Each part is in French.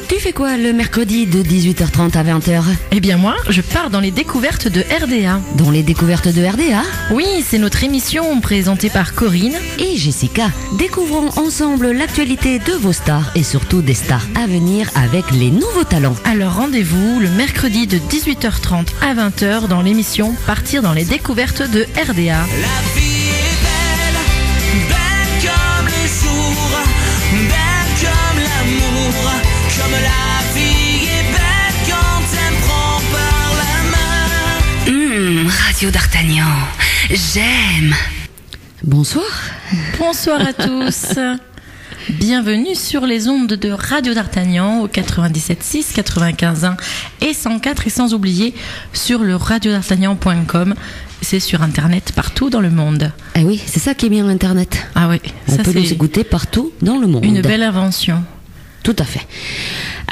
Tu fais quoi le mercredi de 18h30 à 20h? Eh bien moi, je pars dans les découvertes de RDA. Dans les découvertes de RDA? Oui, c'est notre émission présentée par Corinne et Jessica. Découvrons ensemble l'actualité de vos stars et surtout des stars à venir avec les nouveaux talents. Alors rendez-vous le mercredi de 18h30 à 20h dans l'émission Partir dans les découvertes de RDA. La vie est belle, belle comme les jours, belle comme l'amour, comme la vie est belle quand elle me prend par la main. Radio d'Artagnan, j'aime. Bonsoir. Bonsoir à tous. Bienvenue sur les ondes de Radio d'Artagnan au 97.6, 95.1 et 104 et sans oublier sur le radiodartagnan.com. C'est sur Internet partout dans le monde. Eh oui, c'est ça qui est bien Internet. Ah oui, on peut nous écouter partout dans le monde. Une belle invention. Tout à fait.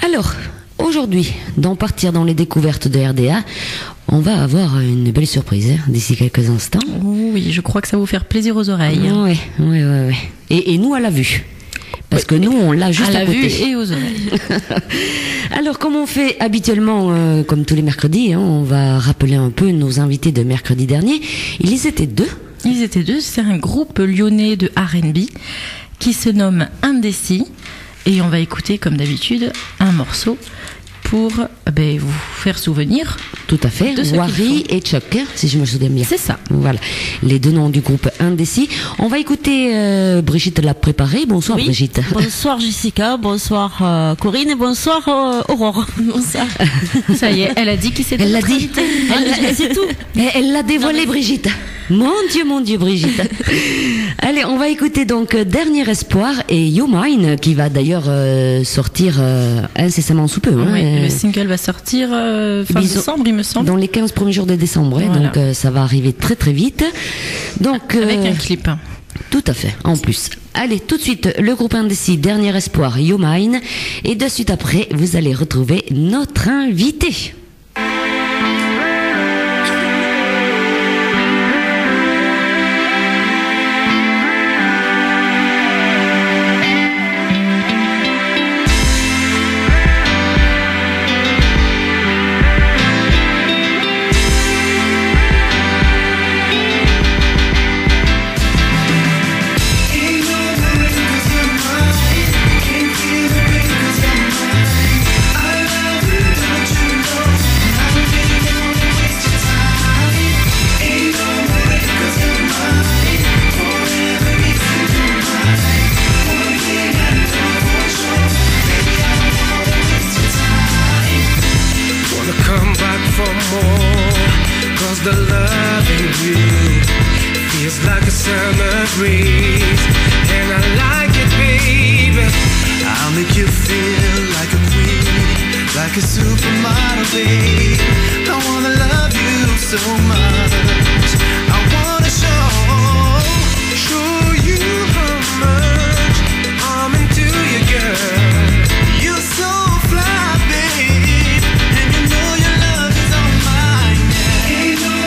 Alors, aujourd'hui, dans Partir dans les découvertes de RDA, on va avoir une belle surprise d'ici quelques instants. Oui, je crois que ça va vous faire plaisir aux oreilles. Oui. Et nous à la vue. Parce que nous, on l'a juste à côté. À la vue et aux oreilles. Alors, comme on fait habituellement, comme tous les mercredis, on va rappeler un peu nos invités de mercredi dernier. Ils étaient deux. C'est un groupe lyonnais de R&B qui se nomme Indécis. Et on va écouter, comme d'habitude, un morceau pour vous faire souvenir. Tout à fait, Wari et Chuck, si je me souviens bien. C'est ça. Voilà, les deux noms du groupe Indécis. On va écouter, Brigitte l'a préparé. Bonsoir Brigitte. Bonsoir Jessica, bonsoir Corinne et bonsoir Aurore. Bonsoir. Ça y est, elle a dit qui c'était. Elle l'a dit. C'est tout. Elle l'a dévoilé Brigitte. Mon Dieu Brigitte. Allez, on va écouter donc Dernier Espoir et You Mine qui va d'ailleurs sortir incessamment sous peu. Oui, le single va sortir fin décembre, il me semble. Dans les 15 premiers jours de décembre, voilà. Donc ça va arriver très très vite. Donc, avec un clip. Tout à fait, en plus. Allez, tout de suite, le groupe Indécis, Dernier Espoir, You Mine. Et de suite après, vous allez retrouver notre invité. The love in you feels like a summer breeze, and I like it, baby. I'll make you feel like a queen, like a supermodel, babe. I wanna love you so much. I wanna show you how much I'm into you, girl. You're so fly, babe, and you know your love is on mine. I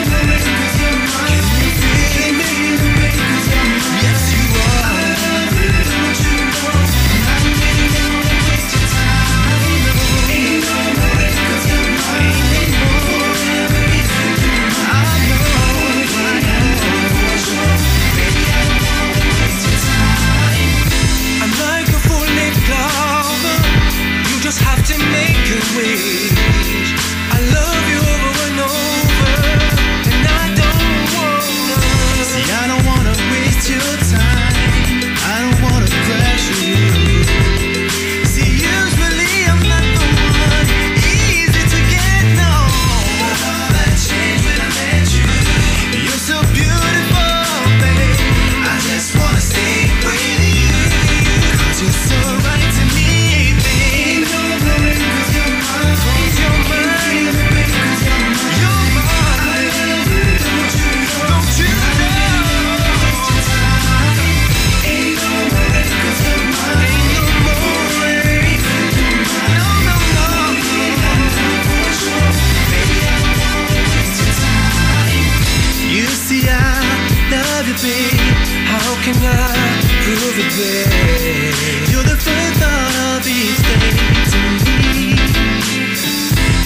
You're the first thought of each day to me.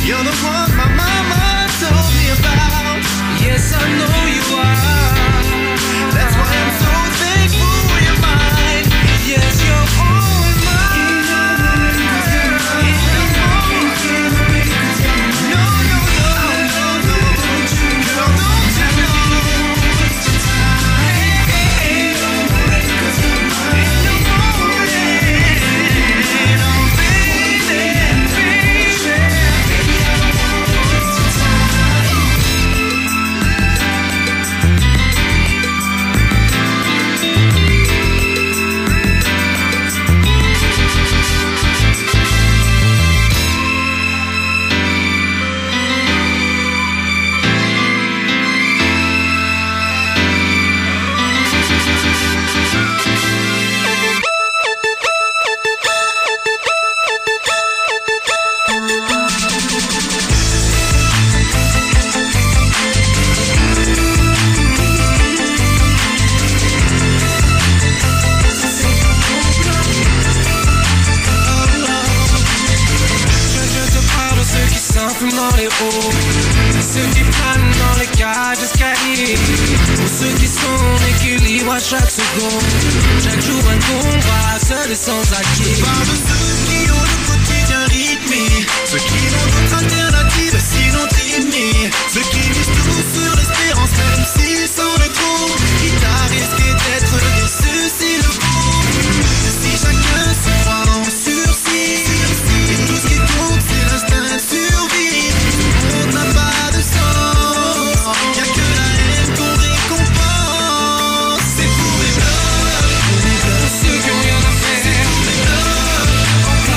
You're the one my mama told me about. Yes, I know you are. That's why I'm so thankful you're mine. Yes, you're all mine. No, no, no, no, no. Girl, don't you know? Ain't no more, oh baby, dans les hauts, ceux qui planent dans les cages d'escalier, pour ceux qui sont en équilibre à chaque seconde, chaque jour un combat, seul et sans acquis. Je parle de ceux qui ont le quotidien rythmé, ceux qui n'ont d'autre alternative sinon trimer, ceux qui misent tout sur l'espérance même s'ils sont de trop, quitte à risquer d'être déçus s'il le faut. Si chacun se croit en sursis, et tout ce qui compte c'est l'instinct de survie. On n'a pas de sens, y'a que la haine qu'on récompense. C'est pour les blocs, pour ceux qui ont rien à faire. C'est pour les blocs,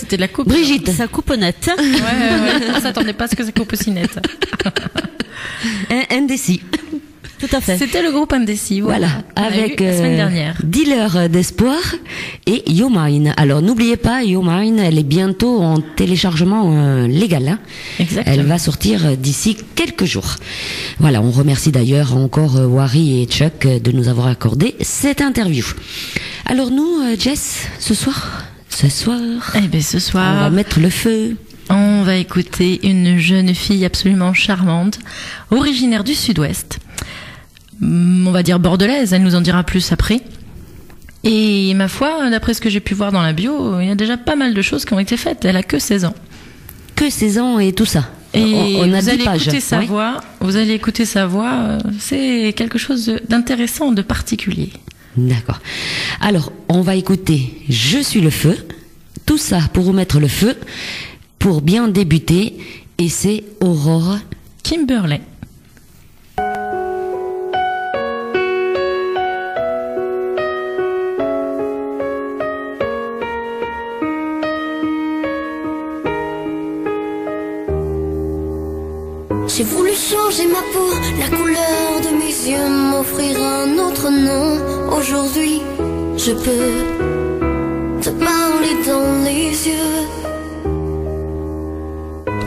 c'était de la coupe. Brigitte. Ça coupe net. Ouais. On s'attendait pas à ce que ça coupe aussi net. Indécis. Tout à fait. C'était le groupe Indécis. Voilà, On a avec eu la semaine dernière. Dealer d'espoir et Your Mine. Alors n'oubliez pas, Your Mine, elle est bientôt en téléchargement légal. Hein. Exactement. Elle va sortir d'ici quelques jours. Voilà, on remercie d'ailleurs encore Wari et Chuck de nous avoir accordé cette interview. Alors nous, Jess, ce soir, Eh ben, ce on soir, va mettre le feu. on va écouter une jeune fille absolument charmante, originaire du Sud-Ouest. On va dire bordelaise, elle nous en dira plus après. Et ma foi, d'après ce que j'ai pu voir dans la bio, il y a déjà pas mal de choses qui ont été faites. Elle a que 16 ans. Que 16 ans et tout ça. Et on a vous 10 allez pages. écouter sa Oui. voix. Vous allez écouter sa voix. C'est quelque chose d'intéressant, de particulier. D'accord. Alors, on va écouter Je suis le feu. Tout ça pour vous mettre le feu, pour bien débuter. Et c'est Aurore. Kimberley. J'ai voulu changer ma peau, la couleur de mes yeux, m'offrir un autre nom. Aujourd'hui, je peux te parler dans les yeux,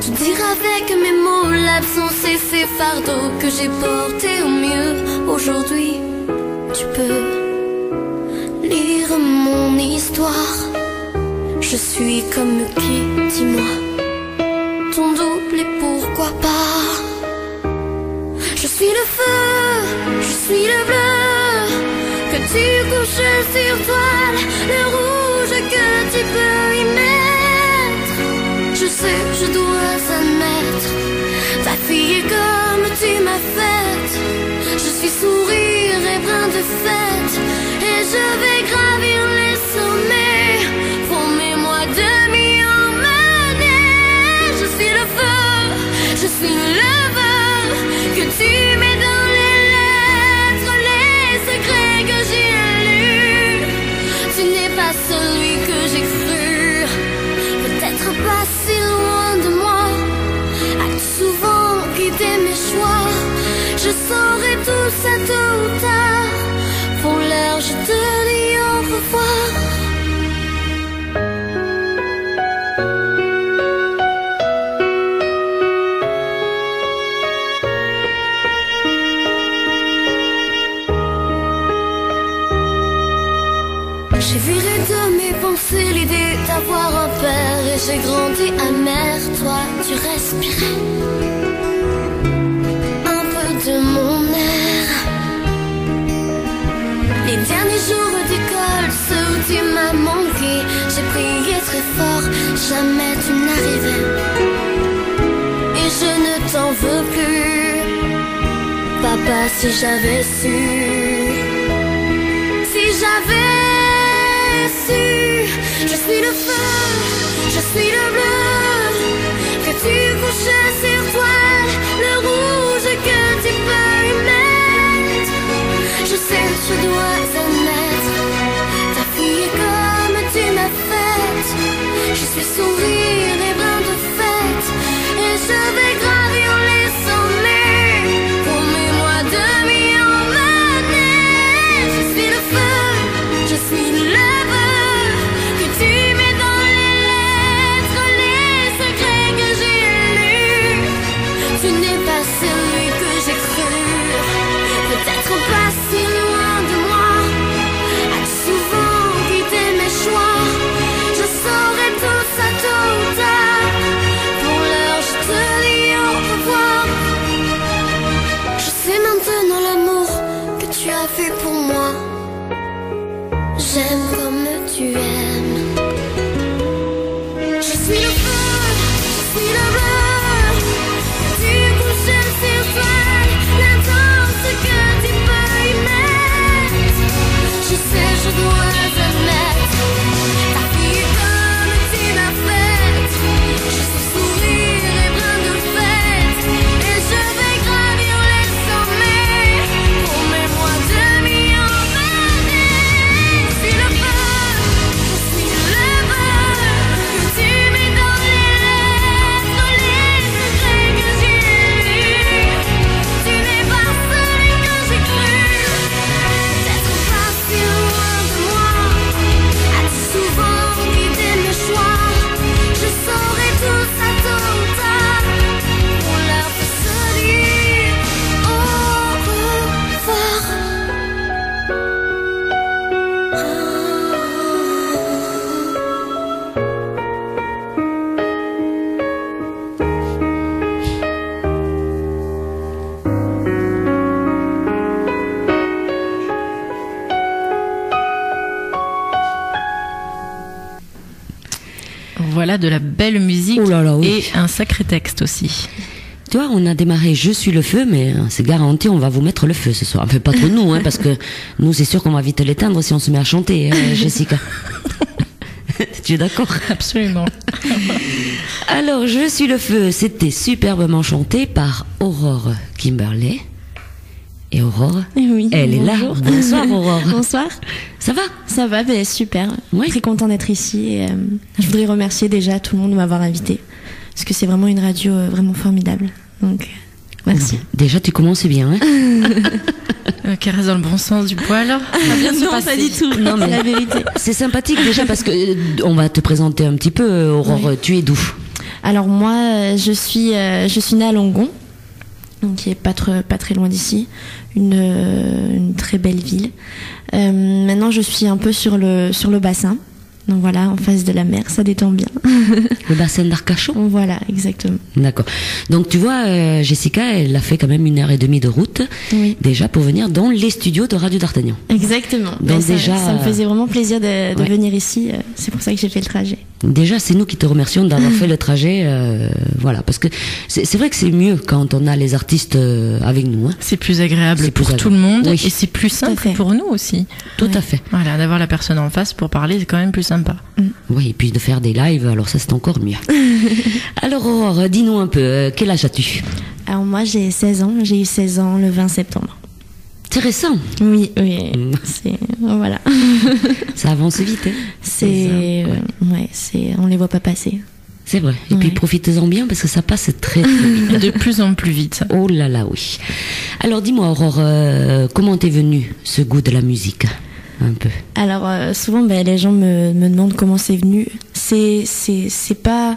te dire avec mes mots l'absence et ces fardeaux que j'ai portés au mieux. Aujourd'hui, tu peux lire mon histoire. Je suis comme qui, dis-moi, ton double et pourquoi pas. Je suis le feu, je suis le bleu que tu couches sur toile, le rouge que tu peux y mettre. Je sais, je dois admettre, ta fille est comme tu m'as faite. Je suis sourire et brin de fête, et je vais gravir les sommets. Promets-moi de m'y emmener. Je suis le feu, je suis le feu que tu mets dans les lettres, les secrets que j'ai lus. Tu n'es pas celui que j'ai cru, peut-être pas si loin de moi. As-tu souvent guidé mes choix? Je saurai tout ça tôt ou tard. Pour l'heure, je te dis au revoir. J'ai viré de mes pensées l'idée d'avoir un père, et j'ai grandi amère. Toi, tu respirais un peu de mon air. Les derniers jours d'école, ceux où tu m'as manqué, j'ai prié très fort, jamais tu n'arrivais. Et je ne t'en veux plus, papa, si j'avais su, si j'avais su. Je suis le feu, je suis le bleu que tu couches sur toile, le rouge que tu peux y mettre. Je sais, je dois admettre, ta fille est comme tu m'as faite. Je suis sourire et brin de fête, et je vais gravir les sommets. Promets-moi de m'y emmener. Je suis le feu, je suis le feu que tu mets dans les lettres, les secrets que j'ai lus. Tu n'es pas celui que j'ai cru, peut-être pas si loin de moi. As-tu souvent guidé mes choix? Je saurai tout ça tôt ou tard. Pour l'heure, je te dis au revoir. Je sais maintenant l'amour que tu as fait pour moi. J'aime comme tu aimes. Je suis le feu, je suis le bleu que tu couches sur toile, l'intense que tu peux y mettre. Je sais, je dois admettre, ta fille est comme tu m'as faite. Je suis sourire et brin de fête, et je vais gravir les sommets. Promets-moi de m'y emmener. de la belle musique Oh là là, oui. et un sacré texte aussi. Tu vois, on a démarré Je suis le feu, mais c'est garanti, on va vous mettre le feu ce soir. Enfin, pas trop nous, parce que nous, c'est sûr qu'on va vite l'éteindre si on se met à chanter, Jessica. Tu es d'accord? Absolument. Alors, Je suis le feu, c'était superbement chanté par Aurore Kimberley. Et Aurore, Oui, elle est là. bonjour. Bonsoir Aurore. Bonsoir. Ça va? Ça va, ben, super. Oui. Très content d'être ici. Et, je voudrais remercier déjà tout le monde de m'avoir invité. Parce que c'est vraiment une radio vraiment formidable. Donc, merci. Déjà, tu commences bien, Caresse dans le bon sens du poil. Non, pas du tout. Non, mais- C'est la vérité. C'est sympathique déjà parce que on va te présenter un petit peu, Aurore. Oui. Tu es d'où? Alors moi, je suis née à Langon, donc qui est pas très loin d'ici, une très belle ville. Maintenant, je suis un peu sur le bassin. Donc voilà, en face de la mer, ça détend bien. Le bassin d'Arcachon. Voilà, exactement. D'accord. Donc tu vois, Jessica, elle a fait quand même 1h30 de route Oui. déjà pour venir dans les studios de Radio d'Artagnan. Exactement. Donc Mais ça, déjà, ça me faisait vraiment plaisir de ouais. venir ici. C'est pour ça que j'ai fait le trajet. Déjà, c'est nous qui te remercions d'avoir fait le trajet, voilà, parce que c'est vrai que c'est mieux quand on a les artistes avec nous. C'est plus agréable C'est plus pour tout agréable. le monde Oui. et c'est plus simple fait. pour nous aussi. Tout Ouais. à fait. Voilà, d'avoir la personne en face pour parler, c'est quand même plus sympa. Oui, et puis de faire des lives, alors ça c'est encore mieux. Alors Aurore, dis-nous un peu, quel âge as-tu? Alors moi, j'ai 16 ans. J'ai eu 16 ans le 20 septembre. C'est récent, Oui. Mm. Voilà. ça avance vite, hein. On les voit pas passer. C'est vrai. Et puis Ouais. profitez-en bien parce que ça passe très vite. De plus en plus vite. Oh là là, oui. Alors dis-moi Aurore, comment t'es venu ce goût de la musique? Un peu. Alors souvent, les gens me demandent comment c'est venu. C'est pas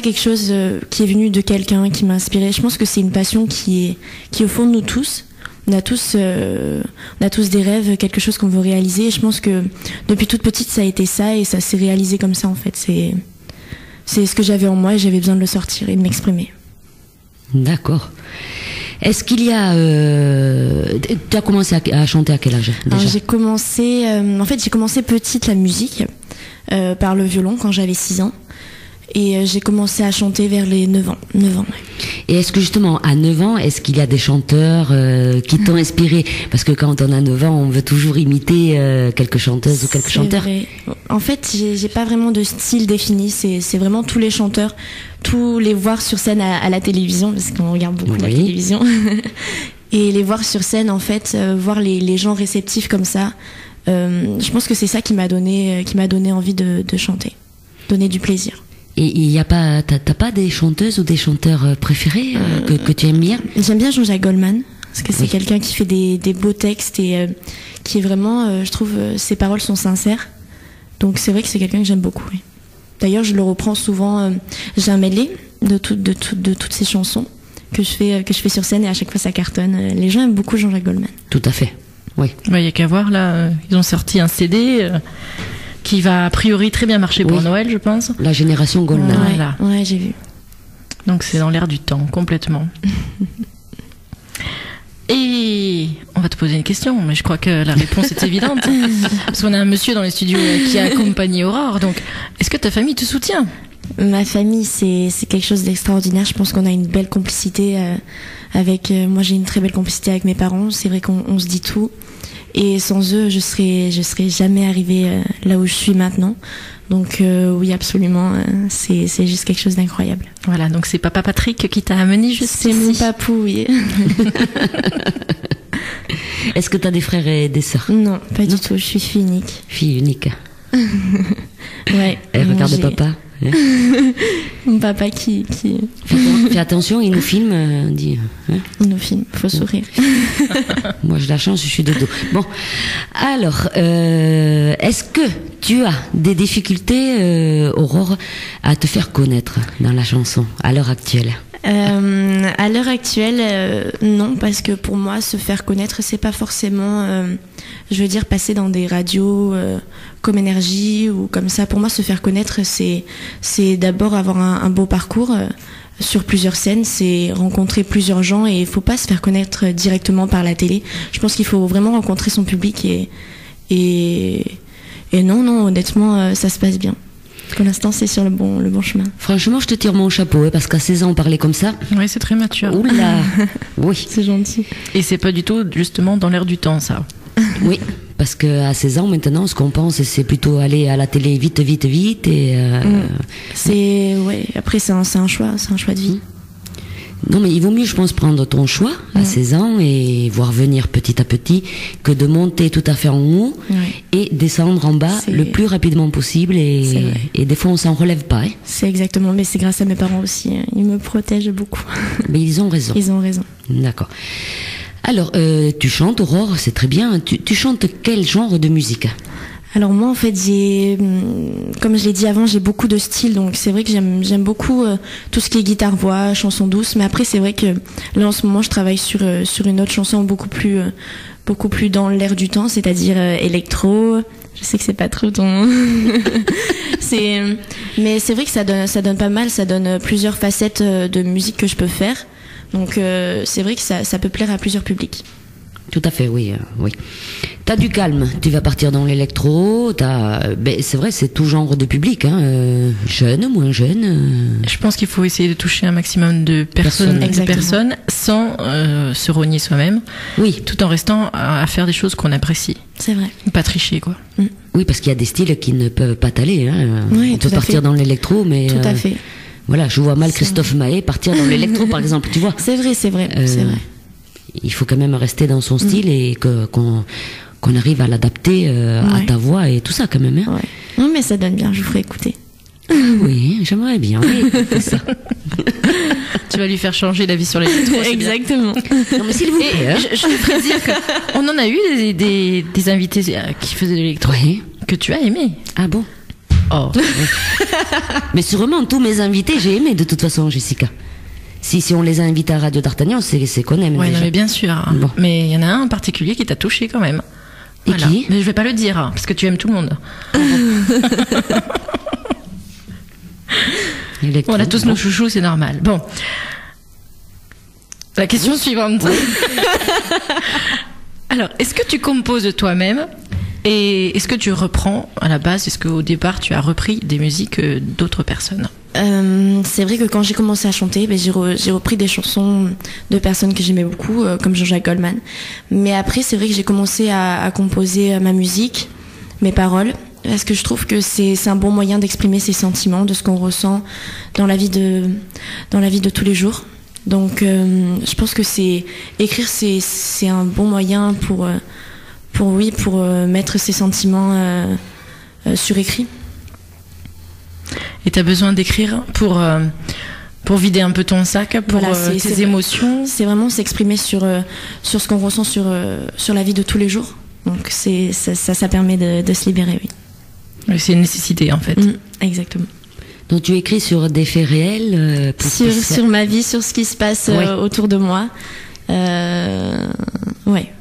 quelque chose qui est venu de quelqu'un qui m'a inspiré. Je pense que c'est une passion qui est au fond de nous tous. On a tous des rêves, quelque chose qu'on veut réaliser. Et je pense que depuis toute petite, ça a été ça et ça s'est réalisé comme ça en fait. C'est ce que j'avais en moi et j'avais besoin de le sortir et de m'exprimer. D'accord. Est-ce qu'il y a... tu as commencé à chanter à quel âge Alors, déjà? j'ai commencé petite la musique par le violon quand j'avais 6 ans. Et j'ai commencé à chanter vers les 9 ans. 9 ans, ouais. Et est-ce que justement, à 9 ans, est-ce qu'il y a des chanteurs qui t'ont inspiré? Parce que quand on a 9 ans, on veut toujours imiter quelques chanteuses ou quelques C'est chanteurs. vrai. En fait, j'ai pas vraiment de style défini. C'est vraiment tous les chanteurs, tous les voir sur scène à la télévision, parce qu'on regarde beaucoup la Oui. télévision. Et les voir sur scène, en fait, voir les gens réceptifs comme ça. Je pense que c'est ça qui m'a donné envie de chanter, donner du plaisir. Et il y a pas, t'as pas des chanteuses ou des chanteurs préférés que tu aimes bien? J'aime bien Jean-Jacques Goldman, parce que c'est Oui. quelqu'un qui fait des beaux textes et qui est vraiment, je trouve, ses paroles sont sincères. Donc c'est vrai que c'est quelqu'un que j'aime beaucoup. Oui. D'ailleurs, je le reprends souvent. J'ai un medley de toutes ces chansons que je fais sur scène et à chaque fois ça cartonne. Les gens aiment beaucoup Jean-Jacques Goldman. Tout à fait. Oui. Il y a qu'à voir là, ils ont sorti un CD qui va a priori très bien marcher pour Oui. Noël, je pense. La génération Goldman. Ouais. Voilà. Ouais, j'ai vu. Donc c'est dans l'air du temps, complètement. Et on va te poser une question, mais je crois que la réponse est évidente. Parce qu'on a un monsieur dans les studios qui a accompagné Aurore. Donc, est-ce que ta famille te soutient? Ma famille, c'est quelque chose d'extraordinaire. Je pense qu'on a une belle complicité avec. Moi, j'ai une très belle complicité avec mes parents. C'est vrai qu'on se dit tout. Et sans eux, je serais jamais arrivée là où je suis maintenant. Donc oui, absolument, c'est juste quelque chose d'incroyable. Voilà, donc c'est papa Patrick qui t'a amené jusqu'ici. C'est mon papou, oui. Est-ce que tu as des frères et des sœurs? Non, pas du tout. Je suis fille unique. Fille unique. Ouais. Elle regarde j'ai papa. Hein. Mon papa qui Fais attention, il nous filme. Dit, hein. nous filme. Faut sourire. Moi, j'ai la chance, je suis de dos. Bon, alors, est-ce que tu as des difficultés, Aurore, à te faire connaître dans la chanson à l'heure actuelle? À l'heure actuelle, non, parce que pour moi, se faire connaître, c'est pas forcément, je veux dire, passer dans des radios comme Énergie ou comme ça. Pour moi, se faire connaître, c'est d'abord avoir un beau parcours sur plusieurs scènes, c'est rencontrer plusieurs gens et il faut pas se faire connaître directement par la télé. Je pense qu'il faut vraiment rencontrer son public et non, honnêtement, ça se passe bien. Pour l'instant, c'est sur le bon chemin. Franchement, je te tire mon chapeau, hein, parce qu'à 16 ans, parler comme ça, Oui, c'est très mature. oula, oui, C'est gentil. Et c'est pas du tout justement dans l'air du temps, ça. oui, parce qu'à 16 ans, maintenant, ce qu'on pense, c'est plutôt aller à la télé vite, vite, vite, et... Après, c'est un choix de vie. Non, mais il vaut mieux, je pense, prendre ton choix à 16 ans et voir venir petit à petit que de monter tout à fait en haut et descendre en bas C'est- le plus rapidement possible. C'est vrai. Et des fois, on s'en relève pas. Hein. C'est exactement, mais c'est grâce à mes parents aussi. Ils me protègent beaucoup. Mais ils ont raison. Ils ont raison. D'accord. Alors, tu chantes, Aurore, c'est très bien. Tu chantes quel genre de musique? Alors moi, en fait, comme je l'ai dit avant, j'ai beaucoup de styles, donc c'est vrai que j'aime beaucoup tout ce qui est guitare-voix, chanson douce. Mais après, c'est vrai que là, en ce moment, je travaille sur une autre chanson beaucoup plus dans l'air du temps, c'est-à-dire électro. Je sais que c'est pas trop ton. Mais c'est vrai que ça donne pas mal, ça donne plusieurs facettes de musique que je peux faire. Donc c'est vrai que ça peut plaire à plusieurs publics. Tout à fait, oui, oui. T'as du calme, tu vas partir dans l'électro, c'est vrai, c'est tout genre de public, hein, jeune, moins jeune. Je pense qu'il faut essayer de toucher un maximum de Personnes. personnes sans se rogner soi-même, Oui, tout en restant à faire des choses qu'on apprécie. C'est vrai. Pas tricher, quoi. oui, parce qu'il y a des styles qui ne peuvent pas t'aller. Hein. Oui, On peut tout à partir fait. dans l'électro, mais Tout à fait. voilà, je vois mal C'est Christophe Maé partir dans l'électro, par exemple. Tu vois, C'est vrai, c'est vrai. il faut quand même rester dans son style et qu'on arrive à l'adapter à Ouais. ta voix et tout ça quand même. Hein. Ouais. Non, mais ça donne bien. Je vous ferai écouter. Oui, j'aimerais bien. Oui, c'est ça. Tu vas lui faire changer d'avis sur l'électro. c'est bien. Exactement. Non, mais s'il vous Et plaît. Hein. je voudrais dire qu'on en a eu des invités qui faisaient de l'électro Oui. que tu as aimé. Ah bon. Oh. Mais sûrement tous mes invités, j'ai aimé de toute façon, Jessica. Si on les a invités à Radio d'Artagnan, c'est qu'on aime. Ouais, déjà. non, mais bien sûr. Bon. Mais il y en a un en particulier qui t'a touché quand même. Et qui Mais je vais pas le dire, parce que tu aimes tout le monde. Électro, On a tous bon. nos chouchous, c'est normal. Bon. La question suivante. Alors, est-ce que tu composes toi-même et est-ce que tu reprends à la base, est-ce qu'au départ tu as repris des musiques d'autres personnes? C'est vrai que quand j'ai commencé à chanter, j'ai repris des chansons de personnes que j'aimais beaucoup, comme Jean-Jacques Goldman. Mais après, c'est vrai que j'ai commencé à composer ma musique, mes paroles, parce que je trouve que c'est un bon moyen d'exprimer ses sentiments, de ce qu'on ressent dans la vie de tous les jours. Donc, je pense que écrire, c'est un bon moyen pour mettre ses sentiments sur écrit. Et tu as besoin d'écrire pour vider un peu ton sac, pour Voilà, tes émotions. C'est vraiment s'exprimer sur ce qu'on ressent sur la vie de tous les jours. Donc ça permet de se libérer, oui. Oui, c'est une nécessité en fait. Exactement. Donc tu écris sur des faits réels Sur ma vie, sur ce qui se passe Ouais. autour de moi. Ouais.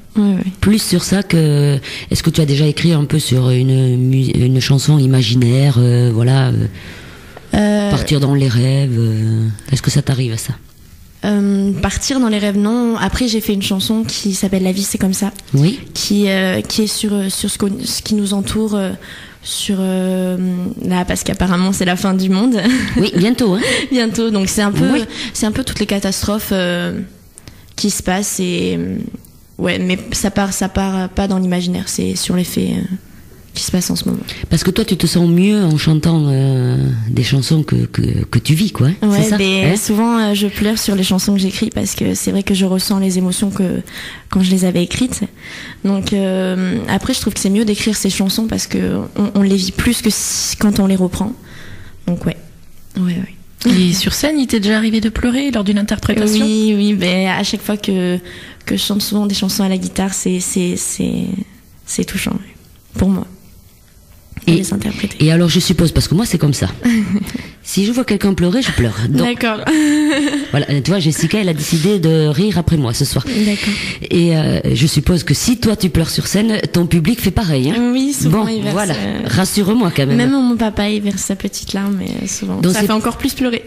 Plus sur ça que... Est-ce que tu as déjà écrit un peu sur une chanson imaginaire, voilà, partir dans les rêves, est-ce que ça t'arrive à ça? Partir dans les rêves, non. Après, j'ai fait une chanson qui s'appelle La vie, c'est comme ça, Oui. qui est sur ce qui nous entoure, là, parce qu'apparemment c'est la fin du monde. Oui, bientôt. Hein. Bientôt, donc c'est un peu Oui. toutes les catastrophes qui se passent et ouais, mais ça part pas dans l'imaginaire, c'est sur les faits qui se passent en ce moment. Parce que toi, tu te sens mieux en chantant des chansons que tu vis, quoi. Hein, Ouais, c'est ça mais hein. souvent je pleure sur les chansons que j'écris parce que c'est vrai que je ressens les émotions que quand je les avais écrites. Donc après, je trouve que c'est mieux d'écrire ces chansons parce que on les vit plus que quand on les reprend. Donc ouais. Et sur scène, il t'est déjà arrivé de pleurer lors d'une interprétation? Oui, mais à chaque fois que je chante souvent des chansons à la guitare, c'est touchant, oui, pour moi. De les interpréter. Et alors, je suppose, parce que moi, c'est comme ça. Si je vois quelqu'un pleurer, je pleure. Donc, D'accord. voilà, tu vois, Jessica, elle a décidé de rire après moi ce soir. D'accord. Et je suppose que si toi, tu pleures sur scène, ton public fait pareil. Hein. Oui, souvent Bon, il verse. voilà, rassure-moi quand même. Même mon papa, il verse sa petite larme, mais souvent. Donc ça c'est- fait encore plus pleurer.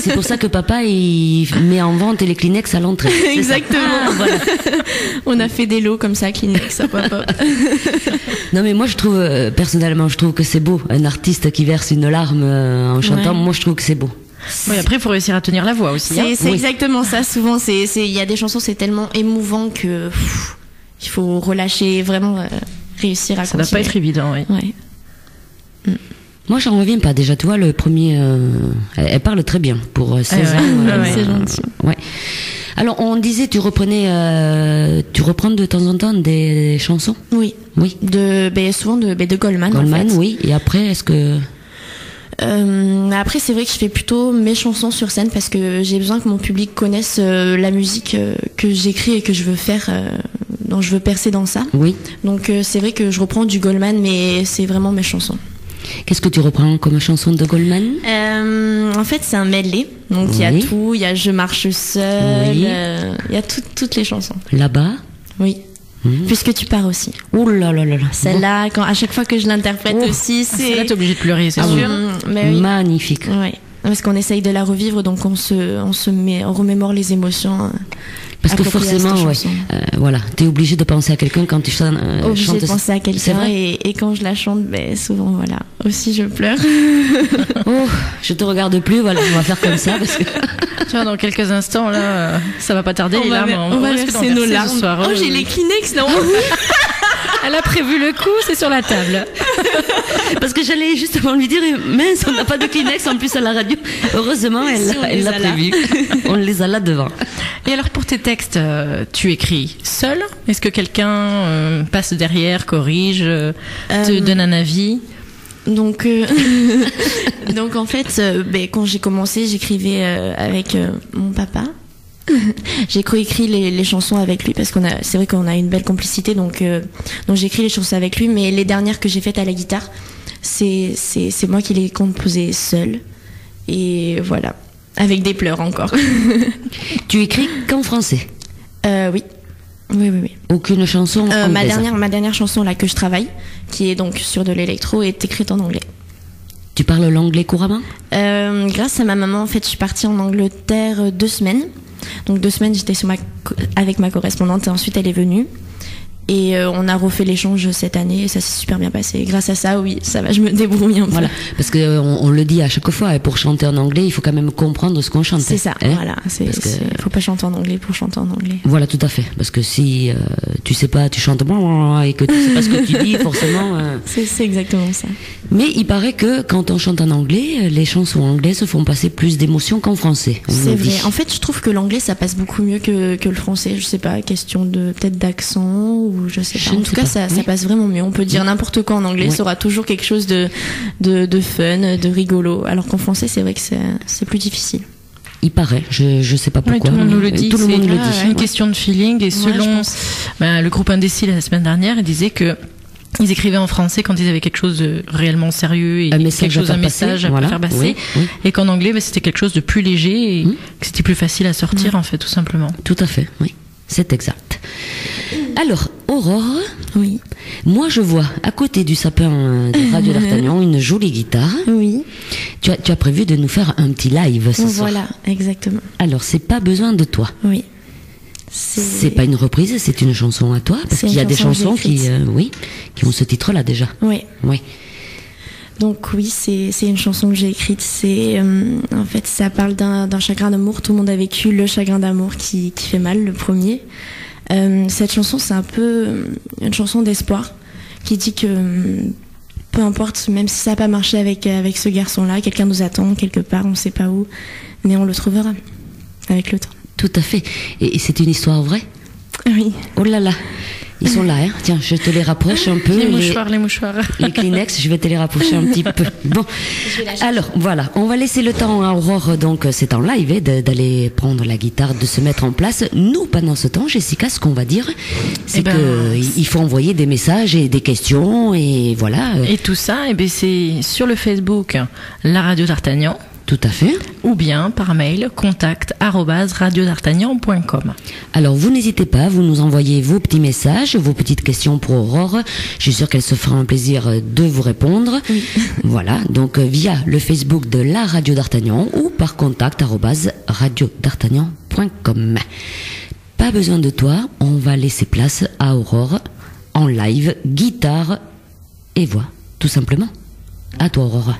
C'est pour ça que papa, il met en vente les Kleenex à l'entrée. c'est ça. Exactement. Ah, voilà. On a fait des lots comme ça, Kleenex, à papa. Non, mais moi, je trouve, personnellement, je trouve que c'est beau. Un artiste qui verse une larme en chantant, Ouais. moi je trouve que c'est beau. Oui, après, il faut réussir à tenir la voix aussi. hein. C'est Oui. exactement ça. Souvent, il y a des chansons, c'est tellement émouvant que il faut relâcher, vraiment réussir à Ça doit continuer. pas être évident, oui. Ouais. Moi, j'en reviens pas. Déjà, tu vois, le premier, elle parle très bien pour 16 ouais. ans. Ouais, c'est gentil. Ouais. Alors, on disait, tu reprends de temps en temps des chansons. Oui. Oui. Souvent de Goldman. Goldman, en fait. oui. Et après, est-ce que Après, c'est vrai que je fais plutôt mes chansons sur scène parce que j'ai besoin que mon public connaisse la musique que j'écris et que je veux faire, dont je veux percer dans ça. oui. Donc, c'est vrai que je reprends du Goldman, mais c'est vraiment mes chansons. Qu'est-ce que tu reprends comme chanson de Goldman? En fait, c'est un medley. Donc, il y a Oui. tout. Il y a Je marche seul. Oui. Il y a toutes les chansons. Là-bas. Oui. Mhm. Puisque tu pars aussi. Ouh là là là là. Celle-là, à chaque fois que je l'interprète Oh. aussi, C'est là, c'est. t'es obligé de pleurer, c'est Ah oui. sûr. Mais oui. Magnifique. Ouais. Parce qu'on essaye de la revivre, donc on remémore les émotions. Parce que appropriées à cette forcément, ouais, chanson. voilà, t'es obligé de penser à quelqu'un quand tu chantes. Obligée chantes- de penser à C'est quelqu'un vrai. et quand je la chante, souvent voilà, aussi je pleure. Oh, je te regarde plus, voilà, on va faire comme ça parce que. Tiens, dans quelques instants, là, ça va pas tarder, les larmes. on va risque d'en verser nos verser larmes. ce soir. Oh, Oui, j'ai oui. les Kleenex, non Elle a prévu le coup, c'est sur la table. Parce que j'allais justement lui dire, mince, on n'a pas de Kleenex en plus à la radio. Heureusement, Si, on elle les l'a a là. prévu. On les a là devant. Et alors, pour tes textes, tu écris seul? Est-ce que quelqu'un passe derrière, corrige, te donne un avis? Donc, donc en fait, quand j'ai commencé, j'écrivais avec mon papa. J'ai coécrit les chansons avec lui parce c'est vrai qu'on a une belle complicité, donc j'ai écrit les chansons avec lui. Mais les dernières que j'ai faites à la guitare, c'est moi qui les composais seule. Et voilà, avec des pleurs encore. Tu écris qu'en français. Oui. Oui. Aucune chanson anglaise. Ma dernière chanson là que je travaille, qui est donc sur de l'électro, est écrite en anglais. Tu parles l'anglais couramment? Grâce à ma maman, en fait, je suis partie en Angleterre 2 semaines. Donc 2 semaines, j'étais avec ma correspondante et ensuite elle est venue. Et on a refait l'échange cette année et ça s'est super bien passé. Grâce à ça, oui, ça va, je me débrouille un peu. Voilà, parce que on le dit à chaque fois, et pour chanter en anglais, il faut quand même comprendre ce qu'on chante. C'est ça, hein. voilà. Parce que- Faut pas chanter en anglais pour chanter en anglais. Voilà, tout à fait. Parce que si tu sais pas, tu chantes et que tu sais pas ce que tu dis, forcément. C'est exactement ça. Mais il paraît que quand on chante en anglais, les chansons anglaises font passer plus d'émotions qu'en français. On C'est le vrai. dit. En fait, je trouve que l'anglais, ça passe beaucoup mieux que le français. Je sais pas, question de peut-être d'accent ou je sais Je pas. En ne tout sais cas, pas. ça Oui. passe vraiment mieux. On peut dire n'importe quoi en anglais, Oui. ça aura toujours quelque chose de fun, de rigolo. Alors qu'en français, c'est vrai que c'est plus difficile. Il paraît, je sais pas Oui, pourquoi. tout le monde nous le mais dit. Tout le c'est monde le dit. une Ouais. question de feeling. Et Ouais, je selon pense. le groupe Indécis la semaine dernière, ils disaient que ils écrivaient en français quand ils avaient quelque chose de réellement sérieux et Un message quelque chose, à un faire passer, message à voilà. faire passer, Oui, oui. et qu'en anglais, c'était quelque chose de plus léger et que c'était plus facile à sortir en fait, tout simplement. Tout à fait, oui. C'est exact. Alors, Aurore, Oui. moi je vois à côté du sapin de Radio d'Artagnan une jolie guitare. Oui. Tu as prévu de nous faire un petit live ce soir. Voilà, exactement. Alors, c'est pas besoin de toi. Oui. C'est pas une reprise, c'est une chanson à toi, parce C'est qu'il y a une des chanson chansons que j'ai écrite. qui ont ce titre-là déjà. Oui. Oui. Donc oui, c'est une chanson que j'ai écrite. En fait, ça parle d'un chagrin d'amour. Tout le monde a vécu le chagrin d'amour qui fait mal, le premier. Cette chanson, c'est un peu une chanson d'espoir qui dit que peu importe, même si ça n'a pas marché avec ce garçon-là, quelqu'un nous attend quelque part, on ne sait pas où, mais on le trouvera avec le temps. Tout à fait. Et c'est une histoire vraie? Oui. Oh là là. Ils sont là, hein. Tiens, je te les rapproche un peu. Les mouchoirs. Les Kleenex, je vais te les rapprocher un petit peu. Bon, alors voilà, on va laisser le temps à Aurore, donc c'est en live, d'aller prendre la guitare, de se mettre en place. Nous, pendant ce temps, Jessica, ce qu'on va dire, c'est qu'il faut envoyer des messages et des questions, et voilà. Et tout ça, c'est sur le Facebook La Radio d'Artagnan, Tout à fait. ou bien par mail contact@radiodartagnan.com. Alors vous n'hésitez pas, vous nous envoyez vos petits messages, vos petites questions pour Aurore. Je suis sûre qu'elle se fera un plaisir de vous répondre. Voilà, donc via le Facebook de la Radio d'Artagnan ou par contact@radiodartagnan.com. Pas besoin de toi, on va laisser place à Aurore en live, guitare et voix, tout simplement. À toi, Aurore.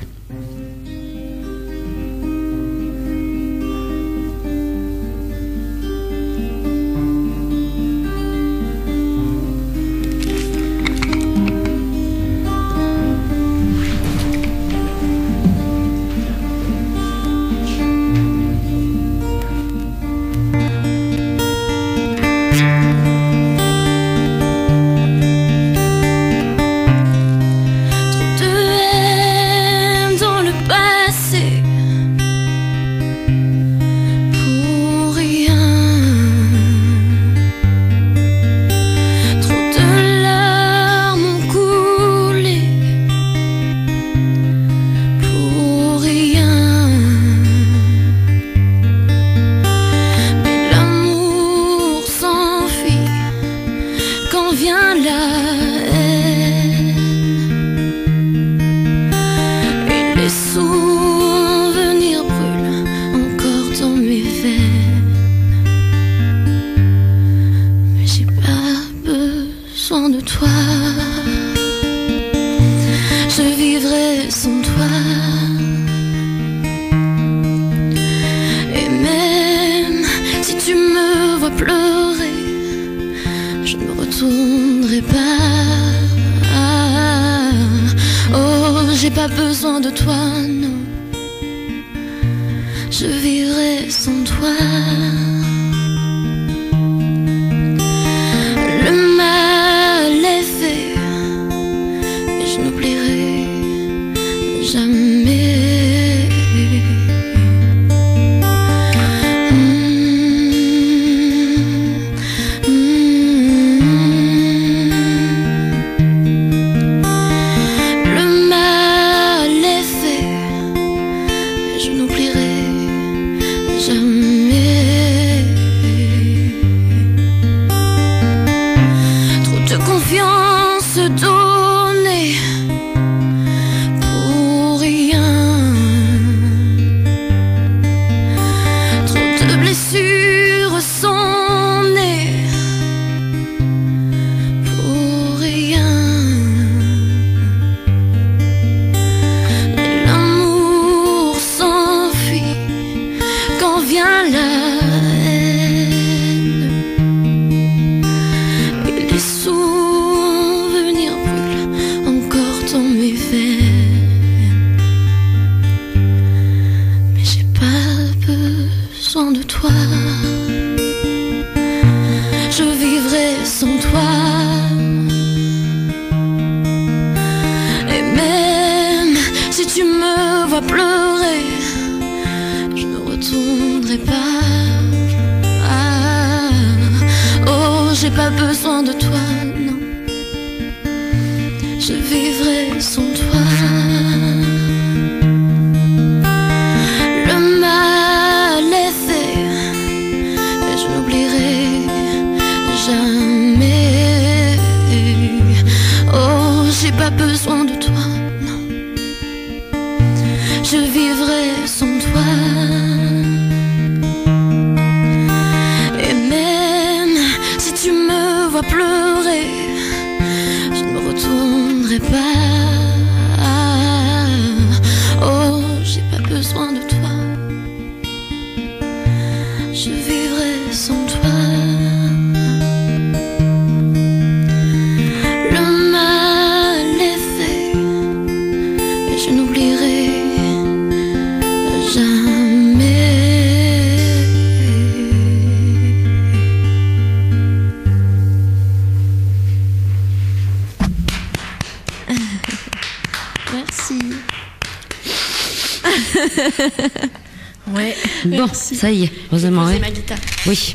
Ouais. Bon, Merci. ça y est, heureusement. J'ai Hein. ma guitare. Oui,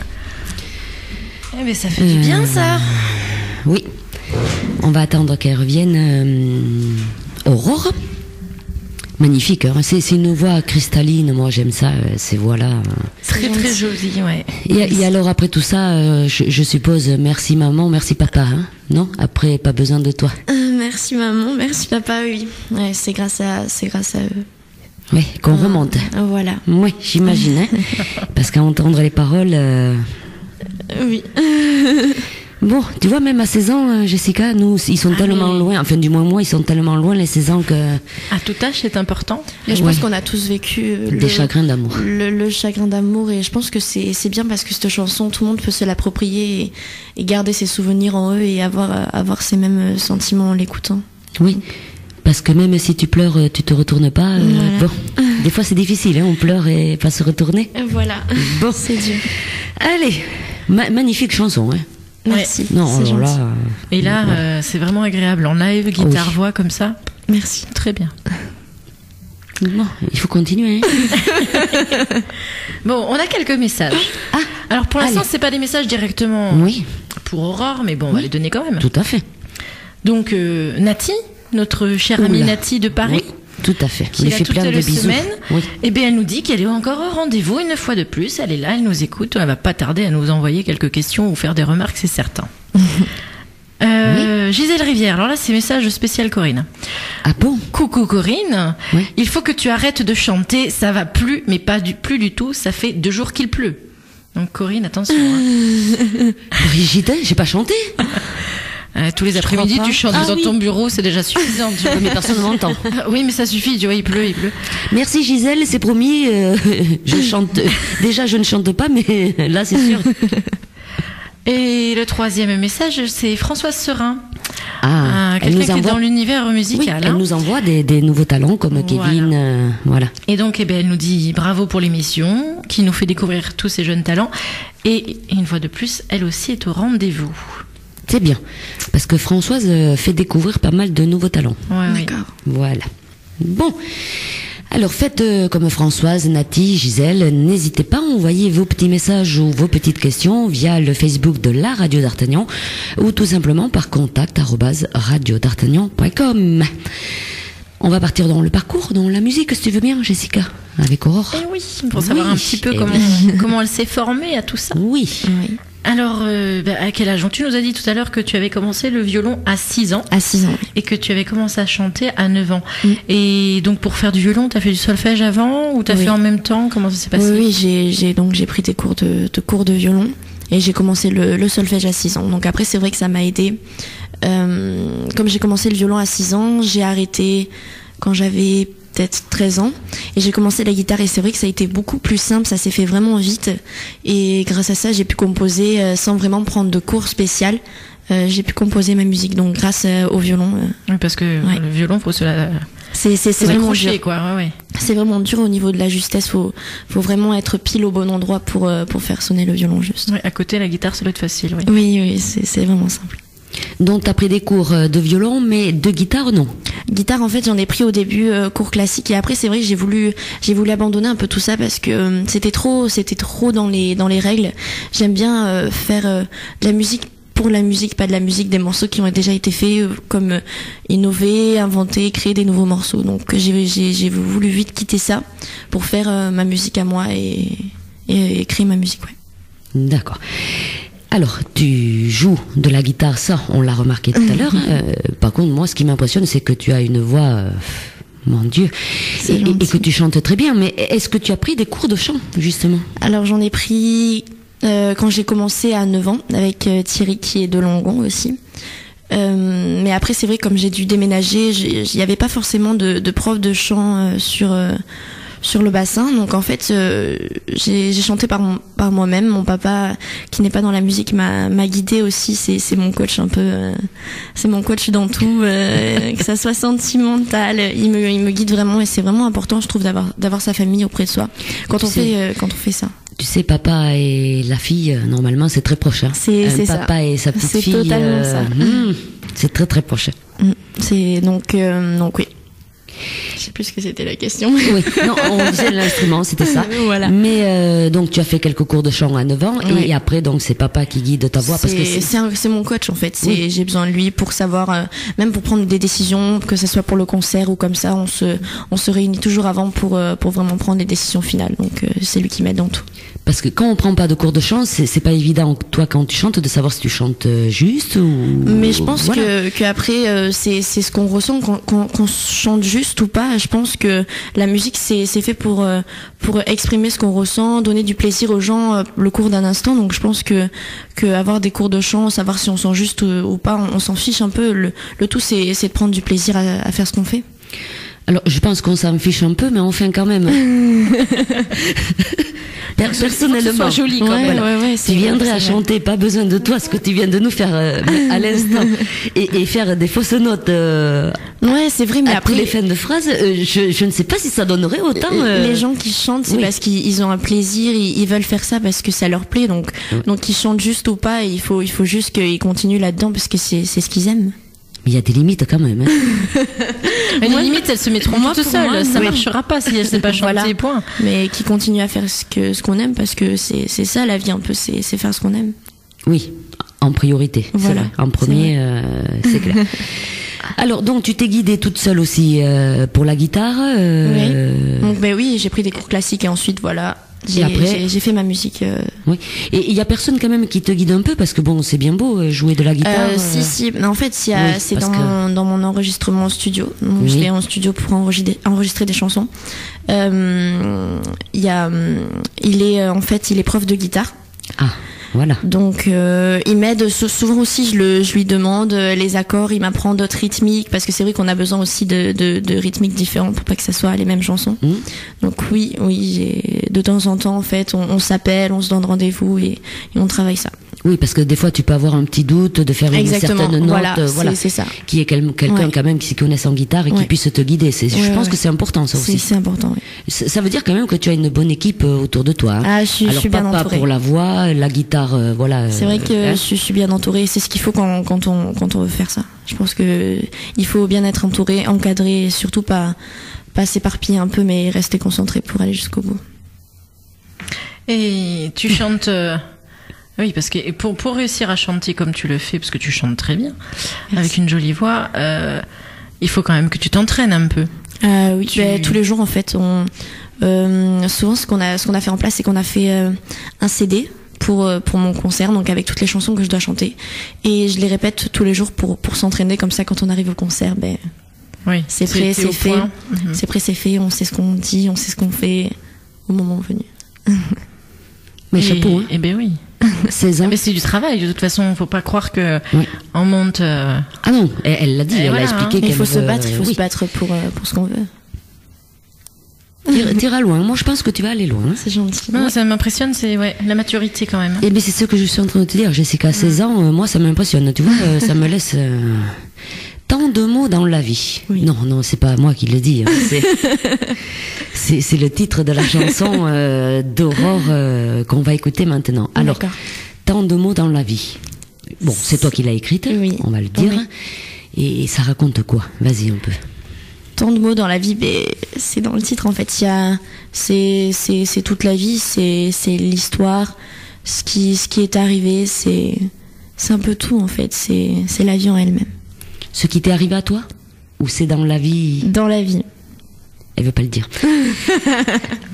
Eh ben, ça fait du bien, ça. oui. On va attendre qu'elle revienne. Aurore. Magnifique, hein. C'est une voix cristalline, moi j'aime ça, ces voix-là. Très, très joli, ouais. Et alors après tout ça, je suppose, merci maman, merci papa, hein, non? Après, pas besoin de toi. Merci maman, merci papa, oui. Ouais, c'est grâce à eux. Oui, qu'on remonte. Voilà. Oui, j'imagine, hein. Parce qu'à entendre les paroles... Oui. Bon, tu vois, même à 16 ans, Jessica, nous, ils sont tellement loin, enfin du moins moi, ils sont tellement loin les 16 ans que... À tout âge, c'est important. Et je pense qu'on a tous vécu des chagrins d'amour. Le chagrin d'amour, et je pense que c'est bien parce que cette chanson, tout le monde peut se l'approprier et garder ses souvenirs en eux et avoir ces mêmes sentiments en l'écoutant. Oui, parce que même si tu pleures, tu te retournes pas. Voilà. Bon, des fois c'est difficile, hein, on pleure et pas se retourner. Voilà, Bon, c'est dur. Allez, magnifique chanson, hein. Merci. Non, c'est alors gentil. là, Et là, c'est vraiment agréable. En live, guitare-voix comme ça. Merci. Très bien. bon, il faut continuer. Hein. Bon, on a quelques messages. Ah, Alors pour l'instant, allez. c'est pas des messages directement Oui, pour Aurore, mais bon, on va les donner quand même. tout à fait. Donc Nati, notre chère amie Oula. Nati de Paris, Oui, tout à fait. qui On est lui là fait toutes plein de les bisous. semaines, Oui. eh bien elle nous dit qu'elle est encore au rendez-vous une fois de plus. Elle est là, elle nous écoute. Elle va pas tarder à nous envoyer quelques questions ou faire des remarques, c'est certain. Gisèle Rivière, alors là c'est message spécial Corinne. Ah bon? Coucou Corinne, Oui. il faut que tu arrêtes de chanter, ça va plus, mais plus du tout, ça fait 2 jours qu'il pleut. Donc Corinne, attention. Hein. Brigitte, j'ai pas chanté. Tous les après-midi crois pas. tu chantes dans ton bureau, c'est déjà suffisant. Tu vois. Mais personne ne m'entend. Oui, mais ça suffit, tu vois, il pleut. Merci Gisèle, c'est promis. Je chante. Déjà, je ne chante pas, mais là, c'est sûr. Et le 3e message, c'est Françoise Serin. Elle Quelqu'un nous qui est envoie. dans l'univers Oui, musical. elle hein. nous envoie des nouveaux talents comme Kevin. Voilà. Et donc, elle nous dit bravo pour l'émission, qui nous fait découvrir tous ces jeunes talents. Et une fois de plus, elle aussi est au rendez-vous. C'est bien. Parce que Françoise fait découvrir pas mal de nouveaux talents. Ouais, D'accord. Voilà. Bon. Alors faites comme Françoise, Nati, Gisèle, n'hésitez pas à envoyer vos petits messages ou vos petites questions via le Facebook de la Radio d'Artagnan ou tout simplement par contact@radiodartagnan.com. On va partir dans le parcours, dans la musique, si tu veux bien, Jessica, avec Aurore. Et oui, pour savoir Oui, un petit peu eh comment elle s'est formée à tout ça. Oui. Oui. Alors, à quel âge? Tu nous as dit tout à l'heure que tu avais commencé le violon à 6 ans. À 6 ans. Oui. Et que tu avais commencé à chanter à 9 ans. Mm. Et donc pour faire du violon, t'as fait du solfège avant ou t'as Oui. fait en même temps? Comment ça s'est passé? Oui, j'ai pris des cours de violon et j'ai commencé le solfège à 6 ans. Donc après, c'est vrai que ça m'a aidé. Comme j'ai commencé le violon à 6 ans, j'ai arrêté quand j'avais peut-être 13 ans et j'ai commencé la guitare et c'est vrai que ça a été beaucoup plus simple, ça s'est fait vraiment vite et grâce à ça, j'ai pu composer sans vraiment prendre de cours spécial. J'ai pu composer ma musique donc grâce au violon. Oui, parce que le violon, faut se C'est vraiment accrocher, dur. quoi. Ouais. C'est vraiment dur au niveau de la justesse. Faut vraiment être pile au bon endroit pour faire sonner le violon juste. Ouais, à côté, la guitare, ça doit être facile. Oui. Oui, c'est vraiment simple. Donc tu as pris des cours de violon, mais de guitare, non? Guitare, en fait, j'en ai pris au début cours classiques et après, c'est vrai que j'ai voulu abandonner un peu tout ça parce que c'était trop dans les règles. J'aime bien faire de la musique pour la musique, pas de la musique des morceaux qui ont déjà été faits, comme innover, inventer, créer des nouveaux morceaux. Donc j'ai voulu vite quitter ça pour faire ma musique à moi et créer ma musique. Ouais. D'accord. Alors, tu joues de la guitare, ça, on l'a remarqué tout à l'heure. Par contre, moi, ce qui m'impressionne, c'est que tu as une voix, mon Dieu, et que tu chantes très bien. Mais est-ce que tu as pris des cours de chant, justement? Alors, j'en ai pris quand j'ai commencé à 9 ans, avec Thierry, qui est de Langon aussi. Mais après, c'est vrai, comme j'ai dû déménager, il n'y avait pas forcément de prof de chant sur le bassin. Donc en fait, j'ai chanté par moi-même. Mon papa, qui n'est pas dans la musique, m'a guidée aussi. C'est mon coach un peu. C'est mon coach dans tout, que ça soit sentimental. Il me guide vraiment et c'est vraiment important, je trouve, d'avoir sa famille auprès de soi quand on fait ça. Tu sais, papa et la fille, normalement, c'est très proche. Hein. C'est ça. Papa et sa petite C'est fille. totalement ça. C'est très très proche. C'est donc oui. Je sais plus ce que c'était la question. Oui, non, on disait l'instrument, c'était ça. Voilà. Mais donc tu as fait quelques cours de chant à 9 ans et après donc c'est papa qui guide ta voix parce que c'est mon coach en fait. Oui. J'ai besoin de lui pour savoir, même pour prendre des décisions, que ce soit pour le concert ou comme ça, on se réunit toujours avant pour vraiment prendre les décisions finales. Donc c'est lui qui m'aide dans tout. Parce que quand on prend pas de cours de chant, c'est pas évident, toi, quand tu chantes, de savoir si tu chantes juste ou... Mais je pense voilà. que après, c'est ce qu'on ressent qu'on chante juste ou pas. Je pense que la musique, c'est fait pour exprimer ce qu'on ressent, donner du plaisir aux gens le cours d'un instant. Donc je pense que avoir des cours de chant, savoir si on sent juste ou pas, on s'en fiche un peu. Le tout, c'est de prendre du plaisir à faire ce qu'on fait. Alors, je pense qu'on s'en fiche un peu, mais on fait quand même. Personnellement, soit joli, quand même. Ouais, tu viendrais à chanter, pas besoin de toi, ce que tu viens de nous faire à l'instant, et faire des fausses notes Ouais, c'est vrai, mais après après les fins de phrases, je ne sais pas si ça donnerait autant. Les gens qui chantent, c'est oui. parce qu'ils ont un plaisir, ils veulent faire ça parce que ça leur plaît, donc ils chantent juste ou pas, et il faut juste qu'ils continuent là-dedans parce que c'est ce qu'ils aiment. Mais il y a des limites quand même. Hein. Mais les limites, elles se mettront toutes seules. Ça marchera pas si elles ne savent pas chanter, Voilà. point. Mais qui continuent à faire ce qu'on aime, parce que c'est ça la vie un peu, c'est faire ce qu'on aime. Oui, en priorité, Voilà, c'est vrai. En premier, c'est clair. Alors, donc, tu t'es guidée toute seule aussi pour la guitare. Oui. Donc, oui, j'ai pris des cours classiques et ensuite, voilà, j'ai fait ma musique. Oui. Et il y a personne quand même qui te guide un peu, parce que bon, c'est bien beau jouer de la guitare. Si. En fait, c'est dans mon enregistrement en studio. Donc, Oui. je l'ai en studio pour enregistrer des chansons. Il est prof de guitare. Ah, voilà. Donc il m'aide souvent aussi, je lui demande les accords, il m'apprend d'autres rythmiques, parce que c'est vrai qu'on a besoin aussi de rythmiques différents pour pas que ça soit les mêmes chansons. Donc oui, de temps en temps en fait on s'appelle, on se donne rendez-vous et on travaille ça. Oui, parce que des fois tu peux avoir un petit doute de faire Exactement. une certaine note, Voilà, c'est ça. qui est quelqu'un quand même qui s'y connaisse en guitare et qui puisse te guider. Je pense que c'est important ça aussi. C'est important. Oui. Ça veut dire quand même que tu as une bonne équipe autour de toi. Hein. Ah, je suis bien pas entourée. pour la voix, la guitare, voilà. C'est vrai que je suis bien entourée. C'est ce qu'il faut quand on veut faire ça. Je pense que il faut bien être entouré, encadré, et surtout pas s'éparpiller un peu, mais rester concentré pour aller jusqu'au bout. Et tu chantes. Oui, parce que pour réussir à chanter comme tu le fais, parce que tu chantes très bien, avec une jolie voix, il faut quand même que tu t'entraînes un peu. Oui, tous les jours en fait. Souvent, ce qu'on a fait en place, c'est qu'on a fait un CD pour mon concert, donc avec toutes les chansons que je dois chanter, et je les répète tous les jours pour s'entraîner, comme ça quand on arrive au concert, oui, c'est prêt, c'est fait. C'est prêt, c'est fait. On sait ce qu'on dit, on sait ce qu'on fait au moment venu. Mais chapeau, hein. Eh ben oui. 16 ans. Mais c'est du travail, de toute façon, faut pas croire que on monte. Ah non, elle l'a dit, elle a expliqué qu'elle il faut se veut- battre, il faut se battre pour ce qu'on veut. T'iras loin. Moi, je pense que tu vas aller loin. Hein. C'est gentil. Non, ça m'impressionne, c'est la maturité quand même. Eh bien, c'est ce que je suis en train de te dire. Jessica, 16 ans, moi, ça m'impressionne. Tu vois, ça me laisse tant de mots dans la vie. Oui. Non, c'est pas moi qui le dis. Hein. C'est le titre de la chanson d'Aurore qu'on va écouter maintenant. Alors, D'accord. tant de mots dans la vie. Bon, c'est toi qui l'as écrite, Oui. on va le dire. Oui. Et ça raconte quoi? Vas-y un peu. Tant de mots dans la vie, c'est dans le titre en fait. C'est toute la vie, c'est l'histoire, ce qui est arrivé, c'est un peu tout en fait. C'est la vie en elle-même. Ce qui t'est arrivé à toi? Ou c'est dans la vie? Dans la vie. Elle veut pas le dire.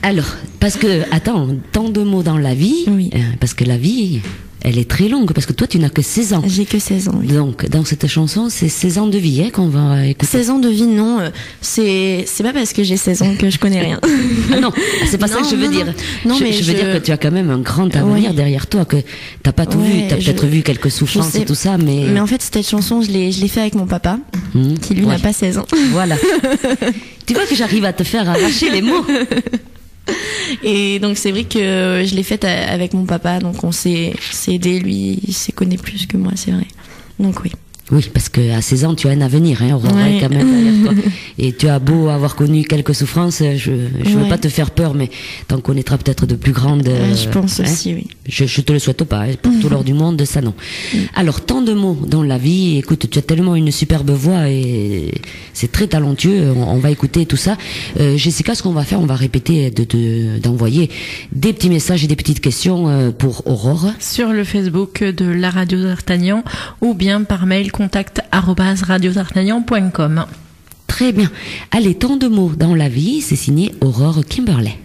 Alors, parce que, attends, tant de mots dans la vie, Oui. parce que la vie, elle est très longue, parce que toi, tu n'as que 16 ans. J'ai que 16 ans. Oui. Donc, dans cette chanson, c'est 16 ans de vie hein, qu'on va écouter. 16 ans de vie, non. C'est pas parce que j'ai 16 ans que je connais rien. Ah non, c'est pas ça que je veux dire. Non, je veux dire que tu as quand même un grand avenir derrière toi, que t'as pas tout vu, t'as peut-être vu quelques souffrances sais. et tout ça, mais... Mais en fait, cette chanson, je l'ai fait avec mon papa, qui lui n'a pas 16 ans. Voilà. Tu vois que j'arrive à te faire arracher les mots. Et donc c'est vrai que je l'ai faite avec mon papa, donc on s'est aidé, lui il s'y connaît plus que moi, c'est vrai. Donc oui. Oui, parce que à 16 ans, tu as un avenir, hein, Aurore, Ouais. quand même derrière toi. Et tu as beau avoir connu quelques souffrances, je veux Ouais. pas te faire peur, mais t'en connaîtras peut-être de plus grandes. Je pense aussi, oui. Je te le souhaite pas, hein, pour tout l'or du monde, ça non. Alors, tant de mots dans la vie, écoute, tu as tellement une superbe voix et c'est très talentueux, on va écouter tout ça. Jessica, ce qu'on va faire, on va répéter d'envoyer des petits messages et des petites questions pour Aurore. Sur le Facebook de la Radio d'Artagnan ou bien par mail contact@radiodartagnan.com. Très bien. Allez, tant de mots dans la vie, c'est signé Aurore Kimberley.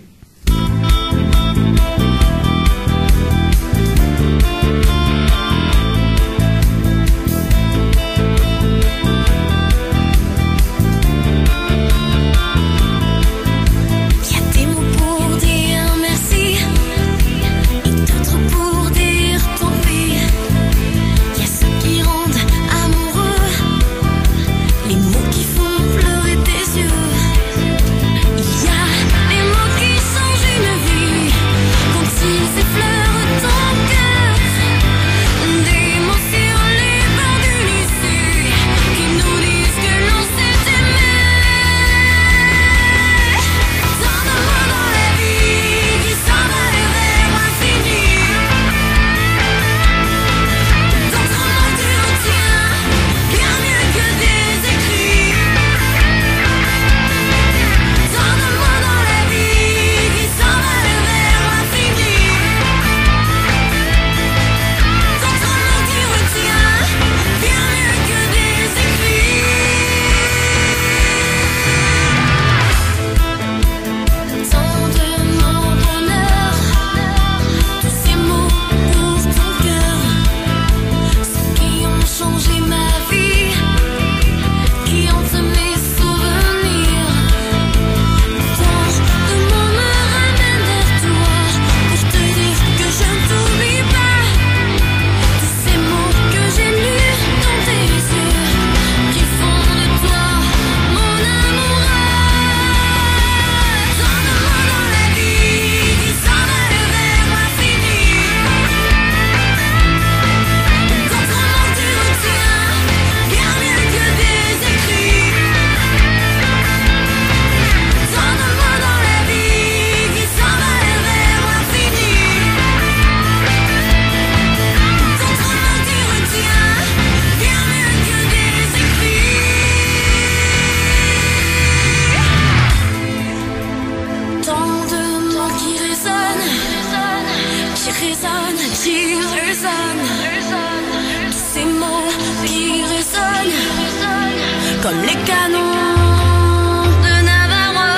résonnent, qui résonnent, tous ces mots qui résonnent, comme les canons de Navarre.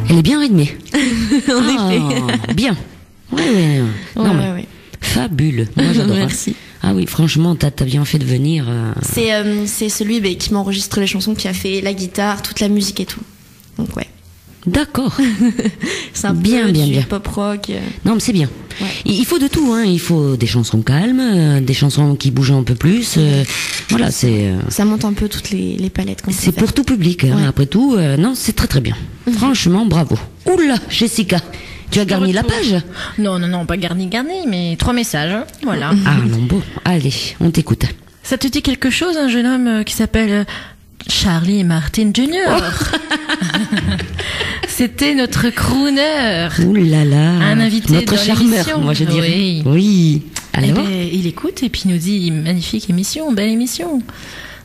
Elle est bien rythmée. En effet. Bien. Oui, oui. Non, Ouais, mais ouais. fabuleux. Moi, j'adore. Merci. Ah oui, franchement, t'as bien fait de venir. C'est celui qui m'enregistre les chansons, qui a fait la guitare, toute la musique et tout. Donc ouais. D'accord. C'est un Bien, peu bien, du bien. pop rock. Non, mais c'est bien. Ouais. Il faut de tout, hein. Il faut des chansons calmes, des chansons qui bougent un peu plus. Voilà, c'est Ça monte un peu toutes les palettes qu'on peut c'est faire. pour tout public. Hein. Ouais. Après tout, non, c'est très très bien. Franchement, bravo. Oula, Jessica, tu as garni la page? Non, non, non, pas garni, mais 3 messages. Hein. Voilà. Ah non, bon, allez, on t'écoute. Ça te dit quelque chose, un jeune homme qui s'appelle Charlie Martin Jr. C'était notre crooner. Ouh là là. Un invité Notre dans charmeur, l'émission. moi je dirais. Oui. Oui. Eh Alors ben, il écoute et puis il nous dit magnifique émission, belle émission.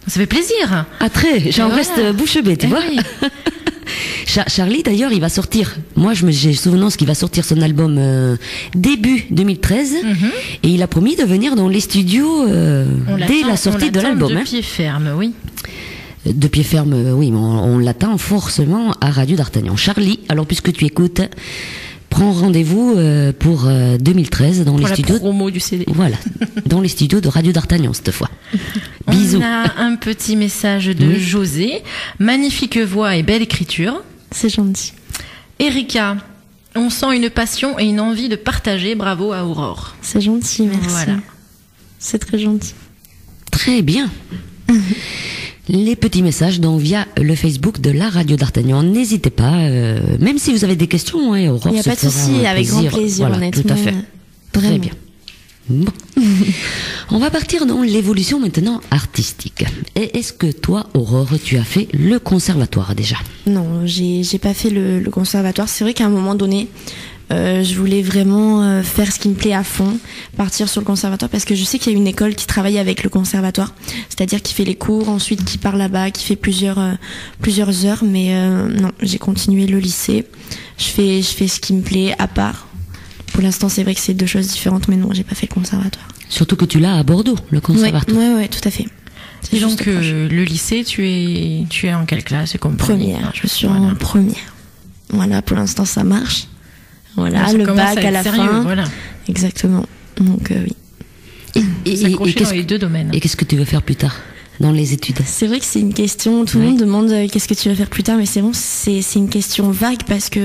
Ça fait plaisir. Ah très, j'en Voilà. reste bouche bée, tu Eh vois. oui. Charlie d'ailleurs, il va sortir. Moi, j'ai souvenance qu'il va sortir son album début 2013 et il a promis de venir dans les studios On dès l'attend- la sortie on de l'attend l'album. de hein. pied ferme, oui. De pied ferme, oui, mais on l'attend forcément à Radio d'Artagnan. Charlie, alors puisque tu écoutes, prends rendez-vous pour 2013 dans Pour les la studios. promo du CD. Voilà, dans les studios de Radio d'Artagnan cette fois. Bisous. On a un petit message de Oui. José. Magnifique voix et belle écriture. C'est gentil. Erika, on sent une passion et une envie de partager. Bravo à Aurore. C'est gentil, merci. Voilà. C'est très gentil. Très bien. Les petits messages donc via le Facebook de la Radio d'Artagnan. N'hésitez pas, même si vous avez des questions, hein, Aurore Il n'y a se pas de fera souci, un avec grand plaisir, Voilà, honnêtement. tout à fait. Très Vraiment. bien. Bon. On va partir dans l'évolution maintenant artistique. Et est-ce que toi, Aurore, tu as fait le conservatoire déjà? Non, j'ai pas fait le conservatoire. C'est vrai qu'à un moment donné, je voulais vraiment faire ce qui me plaît à fond, partir sur le conservatoire, parce que je sais qu'il y a une école qui travaille avec le conservatoire, c'est-à-dire qui fait les cours, ensuite qui part là-bas, qui fait plusieurs heures. Mais non, j'ai continué le lycée. Je fais ce qui me plaît à part. Pour l'instant, c'est vrai que c'est deux choses différentes, mais non, j'ai pas fait le conservatoire. Surtout que tu l'as à Bordeaux, le conservatoire. Ouais, tout à fait. C'est Et juste donc, proche. le lycée, tu es en quelle classe et compagnie? Première, je suis Voilà. en première. Voilà, pour l'instant ça marche. Voilà, Ça le commence bac à à être la sérieux, fin. voilà. Exactement. Donc oui. S'accrocher qu'est-ce dans les deux domaines. et qu'est-ce que tu veux faire plus tard dans les études? C'est vrai que c'est une question, tout le Ouais. monde demande qu'est-ce que tu vas faire plus tard, mais c'est bon, c'est une question vague parce qu'il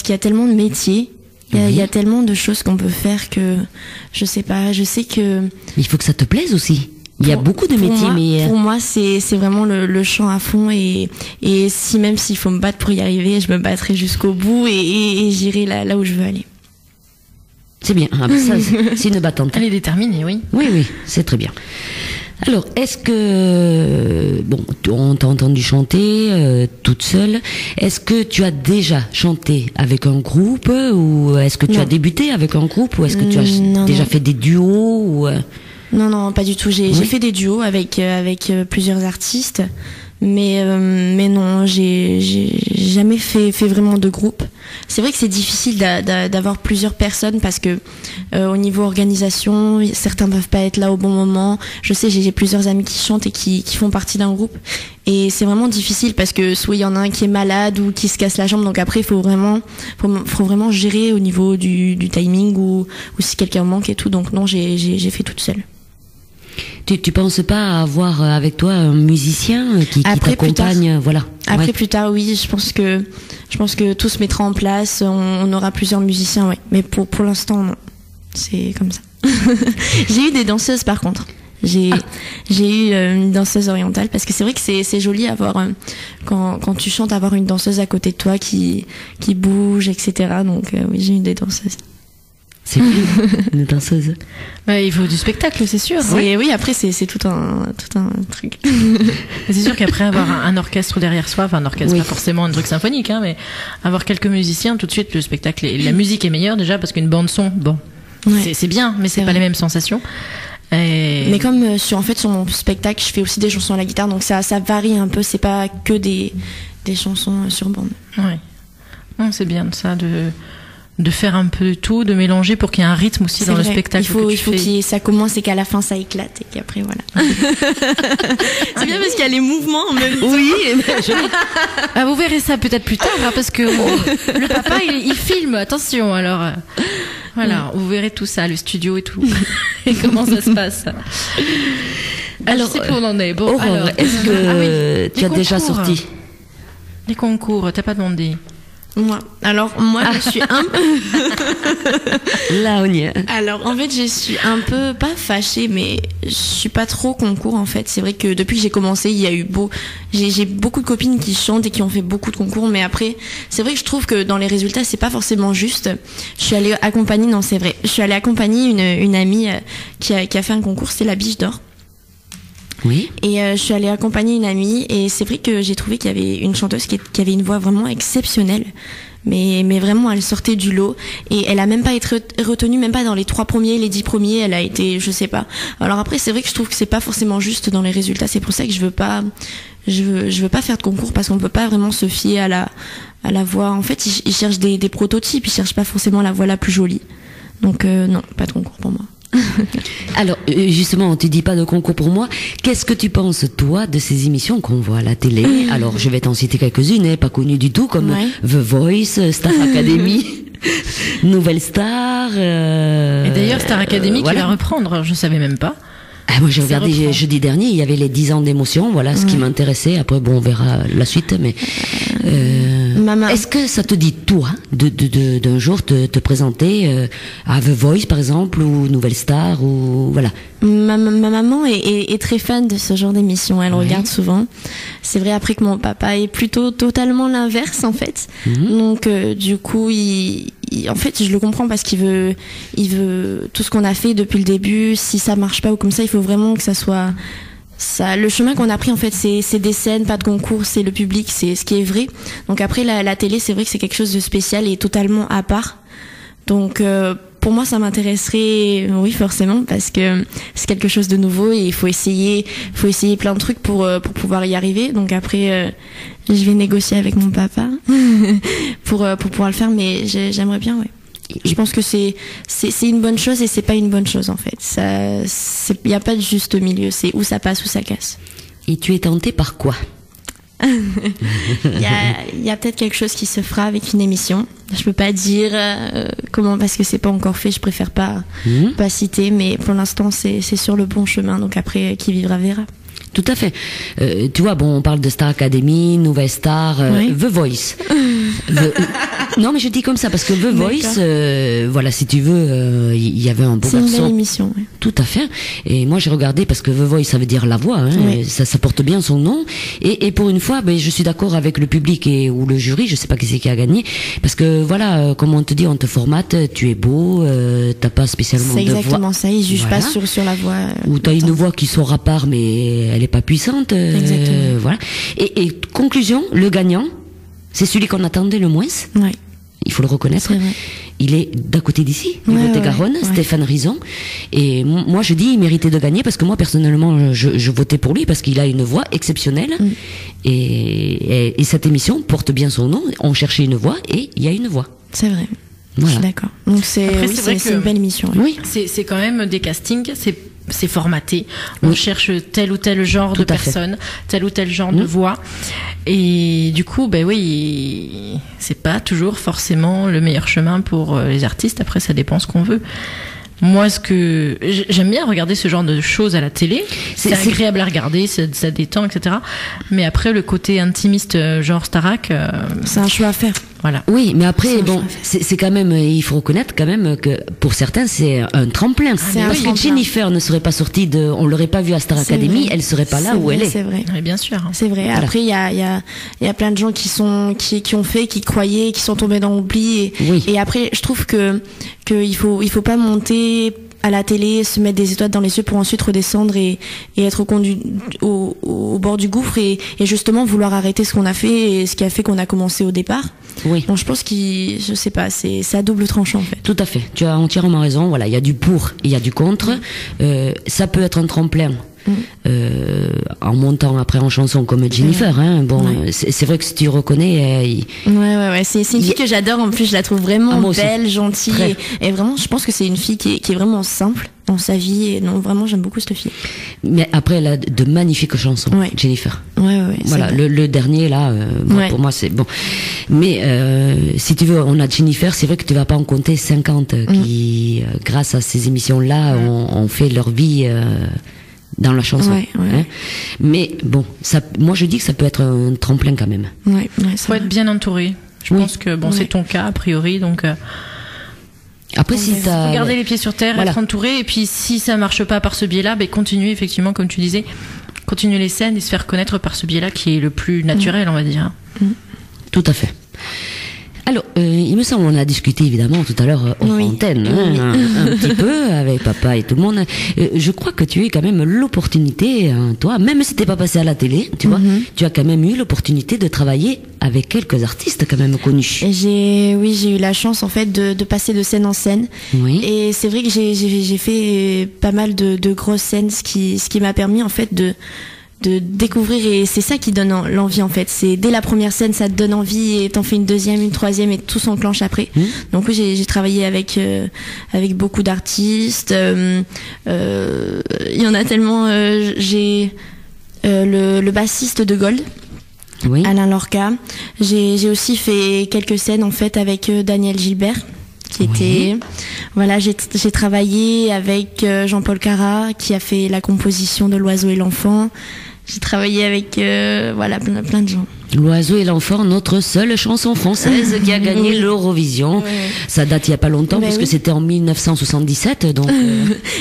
y a tellement de métiers, il y a tellement de choses qu'on peut faire que je sais pas, je sais que Mais il faut que ça te plaise aussi. Il y a pour- beaucoup de pour métiers, moi, mais pour moi c'est vraiment le chant à fond et si même s'il faut me battre pour y arriver, je me battrai jusqu'au bout et j'irai là où je veux aller. c'est bien. Ah, bah, ça, c'est une battante. Elle est déterminée, oui. Oui, c'est très bien. Alors, est-ce que, bon, on t'a entendu chanter toute seule. Est-ce que tu as déjà chanté avec un groupe ou est-ce que tu Non. as débuté avec un groupe ou est-ce que tu as Non, déjà non. fait des duos ou, Non, pas du tout. J'ai Oui. fait des duos avec plusieurs artistes, mais non, j'ai jamais fait vraiment de groupe. C'est vrai que c'est difficile d'avoir plusieurs personnes parce que au niveau organisation, certains peuvent pas être là au bon moment. Je sais, j'ai plusieurs amis qui chantent et qui font partie d'un groupe, et c'est vraiment difficile parce que soit il y en a un qui est malade ou qui se casse la jambe, donc après il faut vraiment gérer au niveau du timing ou si quelqu'un manque et tout. Donc non, j'ai fait toute seule. Tu penses pas avoir avec toi un musicien qui Après, plus tard. t'accompagne, voilà. Après, Ouais. plus tard, oui, je pense que tout se mettra en place. On aura plusieurs musiciens, oui. Mais pour l'instant, non. C'est comme ça. J'ai eu des danseuses, par contre. J'ai eu une danseuse orientale parce que c'est vrai que c'est joli avoir quand tu chantes, avoir une danseuse à côté de toi qui bouge, etc. Donc oui, j'ai eu des danseuses. C'est plus une danseuse. Bah, il faut du spectacle, c'est sûr. Oui, après c'est tout un truc. Mais c'est sûr qu'après avoir un orchestre derrière soi, enfin un orchestre, Oui. pas forcément un truc symphonique, hein, mais avoir quelques musiciens, tout de suite le spectacle, la musique est meilleure déjà parce qu'une bande son, bon, Ouais. c'est bien, mais c'est C'est pas vrai. les mêmes sensations. Et... Mais comme sur mon spectacle, je fais aussi des chansons à la guitare, donc ça varie un peu. C'est pas que des chansons sur bande. Ouais. Non, c'est bien ça de faire un peu de tout, de mélanger pour qu'il y ait un rythme aussi dans le vrai. spectacle Il faut que tu fais. ça commence et qu'à la fin ça éclate et qu'après voilà. C'est bien parce qu'il y a les mouvements en même temps. Oui, Ah, vous verrez ça peut-être plus tard, hein, parce que le papa il filme, attention, alors voilà, vous verrez tout ça, le studio et tout, et comment ça se passe. Alors, je sais plus où on en est. Bon, Aurore, alors, est-ce que tu les as déjà concours. sorti? Les concours, t'as pas demandé. Moi, je suis un Là, on y est. Alors en fait je suis un peu pas fâchée mais je suis pas trop concours en fait. C'est vrai que depuis que j'ai commencé il y a eu j'ai beaucoup de copines qui chantent et qui ont fait beaucoup de concours, mais après c'est vrai que je trouve que dans les résultats c'est pas forcément juste. Je suis allée accompagner, non c'est vrai, je suis allée accompagner une amie qui a fait un concours, c'est la Biche d'Or. Oui. Et je suis allée accompagner une amie et c'est vrai que j'ai trouvé qu'il y avait une chanteuse qui avait une voix vraiment exceptionnelle. Mais vraiment, elle sortait du lot et elle a même pas été retenue, même pas dans les 3 premiers, les 10 premiers, elle a été, je sais pas. Alors après, c'est vrai que je trouve que c'est pas forcément juste dans les résultats. C'est pour ça que je veux pas faire de concours parce qu'on peut pas vraiment se fier à la voix. En fait, ils cherchent des prototypes, ils cherchent pas forcément la voix la plus jolie. Donc non, pas de concours pour moi. Alors, justement, tu dis pas de concours pour moi. Qu'est-ce que tu penses, toi, de ces émissions qu'on voit à la télé? Alors, je vais t'en citer quelques-unes, pas connues du tout, comme Ouais. The Voice, Star Academy, Nouvelle Star. Et d'ailleurs, Star Academy qui voilà. va reprendre, je savais même pas. Ah, moi, j'ai Ça regardé reprend. jeudi dernier, il y avait les 10 ans d'émotion, voilà ce qui m'intéressait. Après, bon, on verra la suite, mais Maman. est-ce que ça te dit, toi, d'un jour te présenter à The Voice, par exemple, ou Nouvelle Star, ou voilà. Ma maman est très fan de ce genre d'émission. Elle Ouais. regarde souvent. C'est vrai après que mon papa est plutôt totalement l'inverse en fait. Donc du coup, en fait, je le comprends parce qu'il veut tout ce qu'on a fait depuis le début. Si ça marche pas ou comme ça, il faut vraiment que ça soit ça. Le chemin qu'on a pris en fait, c'est des scènes, pas de concours, c'est le public, c'est ce qui est vrai. Donc après la télé, c'est vrai que c'est quelque chose de spécial et totalement à part. Donc pour moi, ça m'intéresserait, oui, forcément, parce que c'est quelque chose de nouveau et il faut essayer plein de trucs pour pouvoir y arriver. Donc après, je vais négocier avec mon papa pour pouvoir le faire, mais j'aimerais bien, ouais. Je pense que c'est une bonne chose et c'est pas une bonne chose en fait. Il y a pas de juste milieu. C'est où ça passe ou ça casse. Et tu es tenté par quoi? Il y a peut-être quelque chose qui se fera avec une émission. Je peux pas dire comment parce que c'est pas encore fait. Je préfère pas citer, mais pour l'instant c'est sur le bon chemin. Donc après, qui vivra verra. Tout à fait. Tu vois, bon, on parle de Star Academy, Nouvelle Star, Oui. The Voice. Non, mais je dis comme ça parce que The Voice, voilà, si tu veux, il y avait un beau C'est une belle garçon. émission. Ouais. Tout à fait. Et moi, j'ai regardé parce que The Voice, ça veut dire la voix. Hein, Oui. ça porte bien son nom. Et pour une fois, ben, je suis d'accord avec le public ou le jury. Je sais pas qui c'est qui a gagné, parce que voilà, comme on te dit, on te formate. Tu es beau, t'as pas spécialement C'est de voix. exactement ça. Ils jugent Voilà. pas sur la voix. Ou t'as une voix qui sort à part, mais elle est pas puissante. Exactement. Voilà. Et conclusion, le gagnant, c'est celui qu'on attendait le moins. Ouais. Il faut le reconnaître. C'est vrai. Il est d'à côté d'ici, du Ouais, Lot-et-Garonne, ouais. Stéphane Rizon. Et moi, je dis, il méritait de gagner parce que moi, personnellement, je votais pour lui parce qu'il a une voix exceptionnelle. Et cette émission porte bien son nom. On cherchait une voix et il y a une voix. C'est vrai. Voilà. Je suis d'accord. Donc c'est Après, oui, c'est vrai c'est que- une belle émission. Ouais. Oui. C'est quand même des castings, c'est formaté. On Oui. cherche tel ou tel genre Tout de à fait. personne, tel ou tel genre de voix. Et du coup, ben oui, c'est pas toujours forcément le meilleur chemin pour les artistes. Après, ça dépend ce qu'on veut. Moi, j'aime bien regarder ce genre de choses à la télé. C'est agréable à regarder, ça détend, etc. Mais après, le côté intimiste, genre Starac, c'est un choix à faire. Voilà. Oui, mais après, bon, c'est quand même, il faut reconnaître quand même que pour certains, c'est un tremplin. Parce que Jennifer ne serait pas sortie on l'aurait pas vue à Star Academy, elle serait pas là où elle est. C'est vrai. Oui, bien sûr. C'est vrai. Voilà. Après, il y a plein de gens qui ont fait, qui croyaient, qui sont tombés dans l'oubli. Et après, je trouve que il faut pas monter à la télé, se mettre des étoiles dans les yeux pour ensuite redescendre et être au bord du gouffre et justement vouloir arrêter ce qu'on a fait et ce qui a fait qu'on a commencé au départ. Oui. Donc je pense je sais pas, c'est à double tranchant en fait. Tout à fait. Tu as entièrement raison. Voilà, il y a du pour et il y a du contre. Ça peut être un tremplin. En montant après en chanson comme Jennifer, hein. Bon, c'est vrai que si tu reconnais, ouais, c'est une fille que j'adore. En plus, je la trouve vraiment belle, gentille, et vraiment, je pense que c'est une fille qui est vraiment simple dans sa vie. Et non, vraiment, j'aime beaucoup cette fille. Mais après, elle a de magnifiques chansons, Jennifer. Ouais. Voilà, le dernier là, pour moi, c'est bon. Mais si tu veux, on a Jennifer. C'est vrai que tu vas pas en compter 50 qui, grâce à ces émissions-là, ont fait leur vie. Dans la chanson. Hein. Mais bon, moi je dis que ça peut être un tremplin quand même. Faut être bien entouré. Je pense que c'est ton cas a priori, donc. Après, si t'as. Faut garder les pieds sur terre, être entouré, et puis si ça marche pas par ce biais-là, continuer effectivement, comme tu disais, continuer les scènes et se faire connaître par ce biais-là qui est le plus naturel, on va dire. Tout à fait. Alors, il me semble, on a discuté évidemment tout à l'heure en antenne, un petit peu avec papa et tout le monde. Je crois que tu as eu quand même l'opportunité, toi, même si t'es pas passé à la télé, tu vois, tu as quand même eu l'opportunité de travailler avec quelques artistes quand même connus. J'ai eu la chance en fait de passer de scène en scène. Oui. Et c'est vrai que j'ai fait pas mal de grosses scènes, ce qui m'a permis en fait de découvrir, et c'est ça qui donne l'envie en fait. C'est dès la première scène, ça te donne envie et t'en fais une deuxième, une troisième et tout s'enclenche après. Donc oui, j'ai travaillé avec beaucoup d'artistes. Il y en a tellement. J'ai le bassiste de Gold. Alain Lorca. J'ai aussi fait quelques scènes en fait avec Daniel Gilbert. J'ai travaillé avec Jean-Paul Cara qui a fait la composition de L'Oiseau et l'Enfant. J'ai travaillé avec plein de gens. L'Oiseau et l'Enfant, notre seule chanson française qui a gagné l'Eurovision. Ça date il y a pas longtemps puisque c'était en 1977. Donc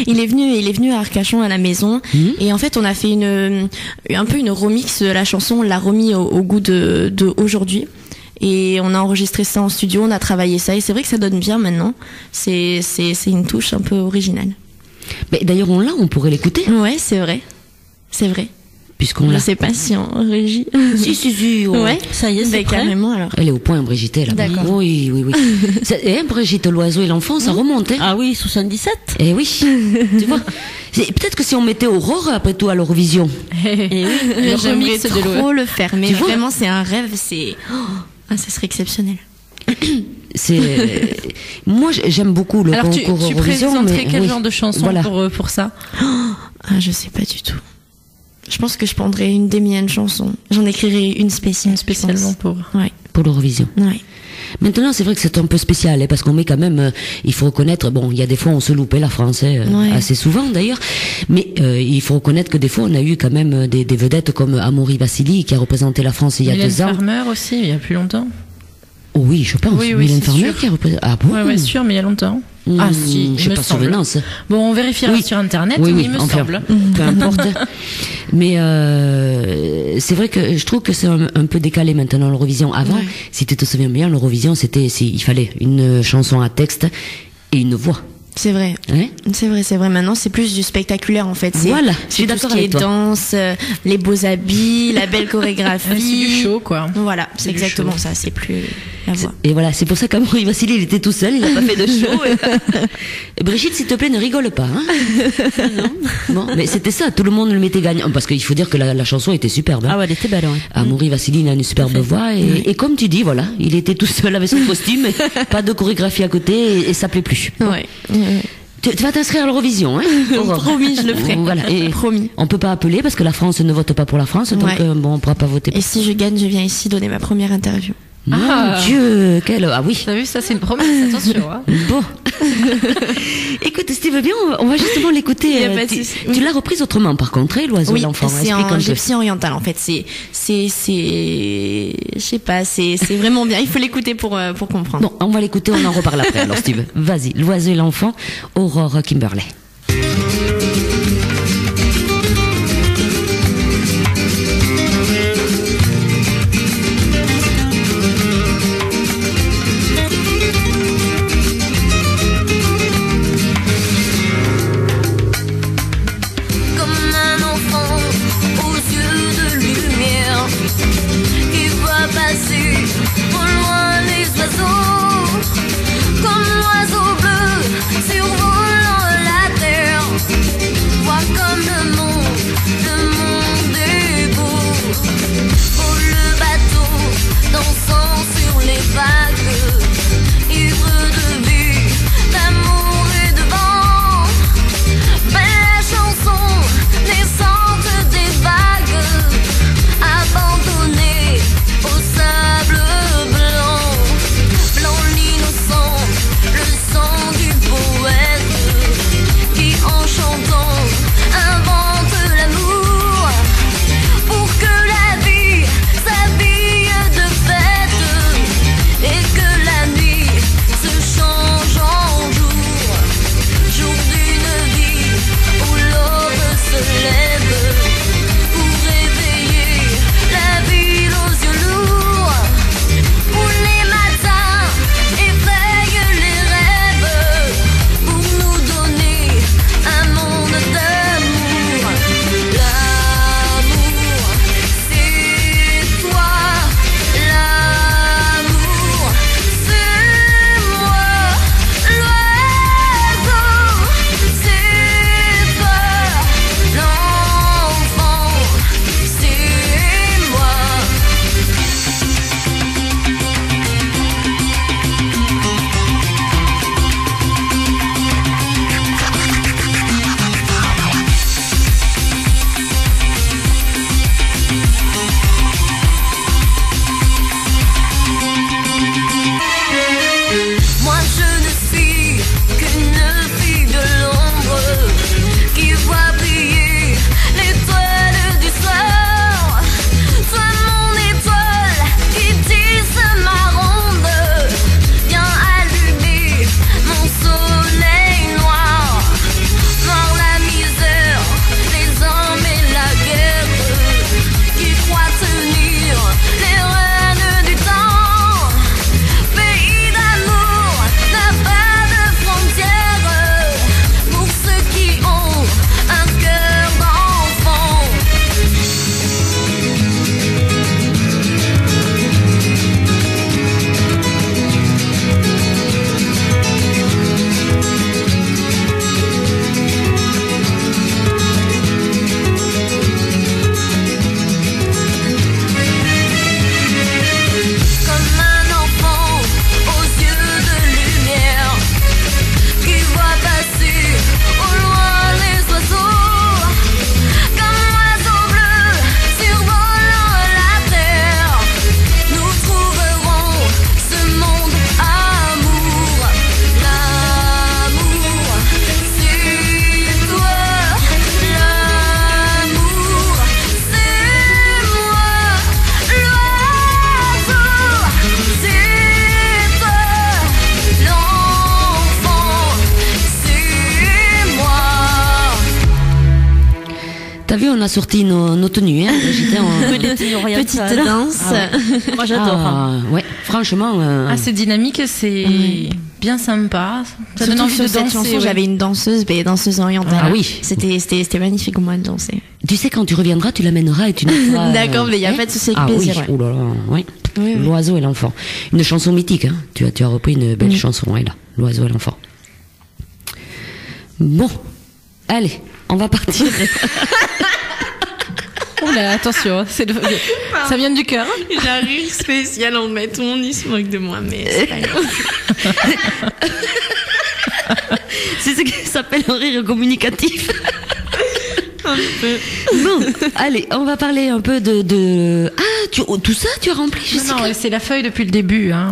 il est venu à Arcachon à la maison et en fait on a fait un peu une remix de la chanson, on l'a remis au goût de aujourd'hui. Et on a enregistré ça en studio, on a travaillé ça, et c'est vrai que ça donne bien maintenant. C'est une touche un peu originale. Mais d'ailleurs, on pourrait l'écouter. Ouais, c'est vrai. Puisqu'on Je sais pas si en régie. Si. Ouais, ça y est, c'est carrément alors. Elle est au point, Brigitte, là. D'accord. Oui. Brigitte, L'Oiseau et l'Enfant, ça remonte, hein. Ah oui, 77. Eh oui. Tu vois. Peut-être que si on mettait Aurore après tout à l'Eurovision. J'aimerais trop le faire, mais vraiment, c'est un rêve, ça serait exceptionnel. Moi j'aime beaucoup le concours Eurovision. Tu présenterais quel genre de chanson pour ça? Je sais pas du tout. Je pense que je prendrais une des miennes chansons. J'en écrirais une spécialement pour l'Eurovision. Ouais. Maintenant, c'est vrai que c'est un peu spécial, parce qu'on met quand même, il faut reconnaître, il y a des fois on se loupait la France, assez souvent d'ailleurs, mais il faut reconnaître que des fois on a eu quand même des vedettes comme Amaury Vassili qui a représenté la France il y a 2 ans. Mylène Farmer aussi, il y a plus longtemps. Oh oui, je pense. Mylène Farmer qui a représenté. Ah bon? Ouais, sûr, mais il y a longtemps. Si, je sais pas souvenance. Bon, on vérifiera sur internet, mais il me semble. Peu importe. Mais c'est vrai que je trouve que c'est un peu décalé maintenant l'Eurovision. Avant, si tu te souviens bien, l'Eurovision il fallait une chanson à texte et une voix. C'est vrai. C'est vrai. Maintenant, c'est plus du spectaculaire, en fait. Je suis d'accord avec toi. Danse, les beaux habits, la belle chorégraphie. C'est du show, quoi. Voilà, c'est exactement ça. C'est plus la voix. Et voilà, c'est pour ça qu'Amaury Vassili, il était tout seul, il n'a pas fait de show. Brigitte, s'il te plaît, ne rigole pas. Non. Bon, mais c'était ça, tout le monde le mettait gagnant. Parce qu'il faut dire que la chanson était superbe. Ah ouais, elle était belle, ouais. Amaury Vassili, il a une superbe voix. Et comme tu dis, voilà, il était tout seul avec son costume, pas de chorégraphie à côté, et ça plaît plus. Ouais. Tu vas t'inscrire à l'Eurovision, hein? Promis, je le ferai. Voilà. Et promis. On peut pas appeler parce que la France ne vote pas pour la France, donc on pourra pas voter. Et si je gagne, je viens ici donner ma première interview. Mon Dieu, oui. T'as vu, ça c'est une promesse, attention. Hein. Bon. Écoute, Steve, bien, on va justement l'écouter. Il y a pas de Tu, souci. tu l'as reprise autrement, par contre, hein, l'oiseau et Oui, l'enfant. c'est Explique un en peu. gypsy oriental en fait. Je sais pas, c'est vraiment bien. Il faut l'écouter pour comprendre. Bon, on va l'écouter, on en reparle après. Alors, Steve, vas-y, l'oiseau et l'enfant, Aurore Kimberley. Comme un enfant aux yeux de lumière qui voit passer au loin les oiseaux, comme l'oiseau bleu survolant la terre. Vois comme le monde est beau. Oh, le bateau dansant sur les vagues, ivre de vie, d'amour et de vent. Belle chanson naissante des vagues, abandonnée au sable blanc. Blanc l'innocent, le sang du poète qui en chantant invente l'amour pour que la vie s'habille de fête et que la nuit se change en jour. Jour d'une vie où l'aube se lève pour réveiller la ville aux yeux lourds, où les matins éveillent les rêves pour nous donner un monde d'amour. L'amour, c'est toi. L'amour, c'est moi. L'oiseau, c'est toi. L'enfant, c'est moi. Moi je ne suis qu'une fille de l'ombre qui voit briller l'étoile du soir. Toi mon étoile qui tisse ma ronde, viens allumer mon soleil noir. Noir la misère, les hommes et la guerre qui croient tenir les rênes du temps. Pays d'amour n'a pas de frontières pour ceux qui ont un cœur d'enfant. Comme un enfant aux yeux de lumière qui voit passer au loin les oiseaux, comme l'oiseau bleu survolant la terre. Nous trouverons ce monde amour. L'amour, c'est toi. L'amour, c'est moi. L'oiseau, c'est toi. L'enfant, c'est moi. T'as vu, on a sorti nos tenues, hein. J'étais en Petite danse. Moi j'adore. Ah, ouais, franchement. C'est dynamique, c'est bien sympa. Ça donne Surtout envie sur de cette danser. chanson, ouais. j'avais une danseuse orientale. Ah oui. C'était magnifique au moins de danser. Tu sais, quand tu reviendras, tu l'amèneras et tu nous feras, D'accord, mais il y a hein. pas de souci, avec Ah plaisir. oui, Ouais. oh là là, oui. Oui, oui. L'oiseau et l'enfant. Une chanson mythique, hein. Tu as repris une belle chanson, là. L'oiseau et l'enfant. Bon, allez, on va partir. Oh là, attention, ça vient du cœur. J'ai un rire spécial en fait, tout le monde il se moque de moi, mais c'est pas grave. C'est ce qui s'appelle un rire communicatif. Bon, allez, on va parler un peu de... Ah, tout ça, tu as rempli, Jessica? Non, c'est la feuille depuis le début. Hein.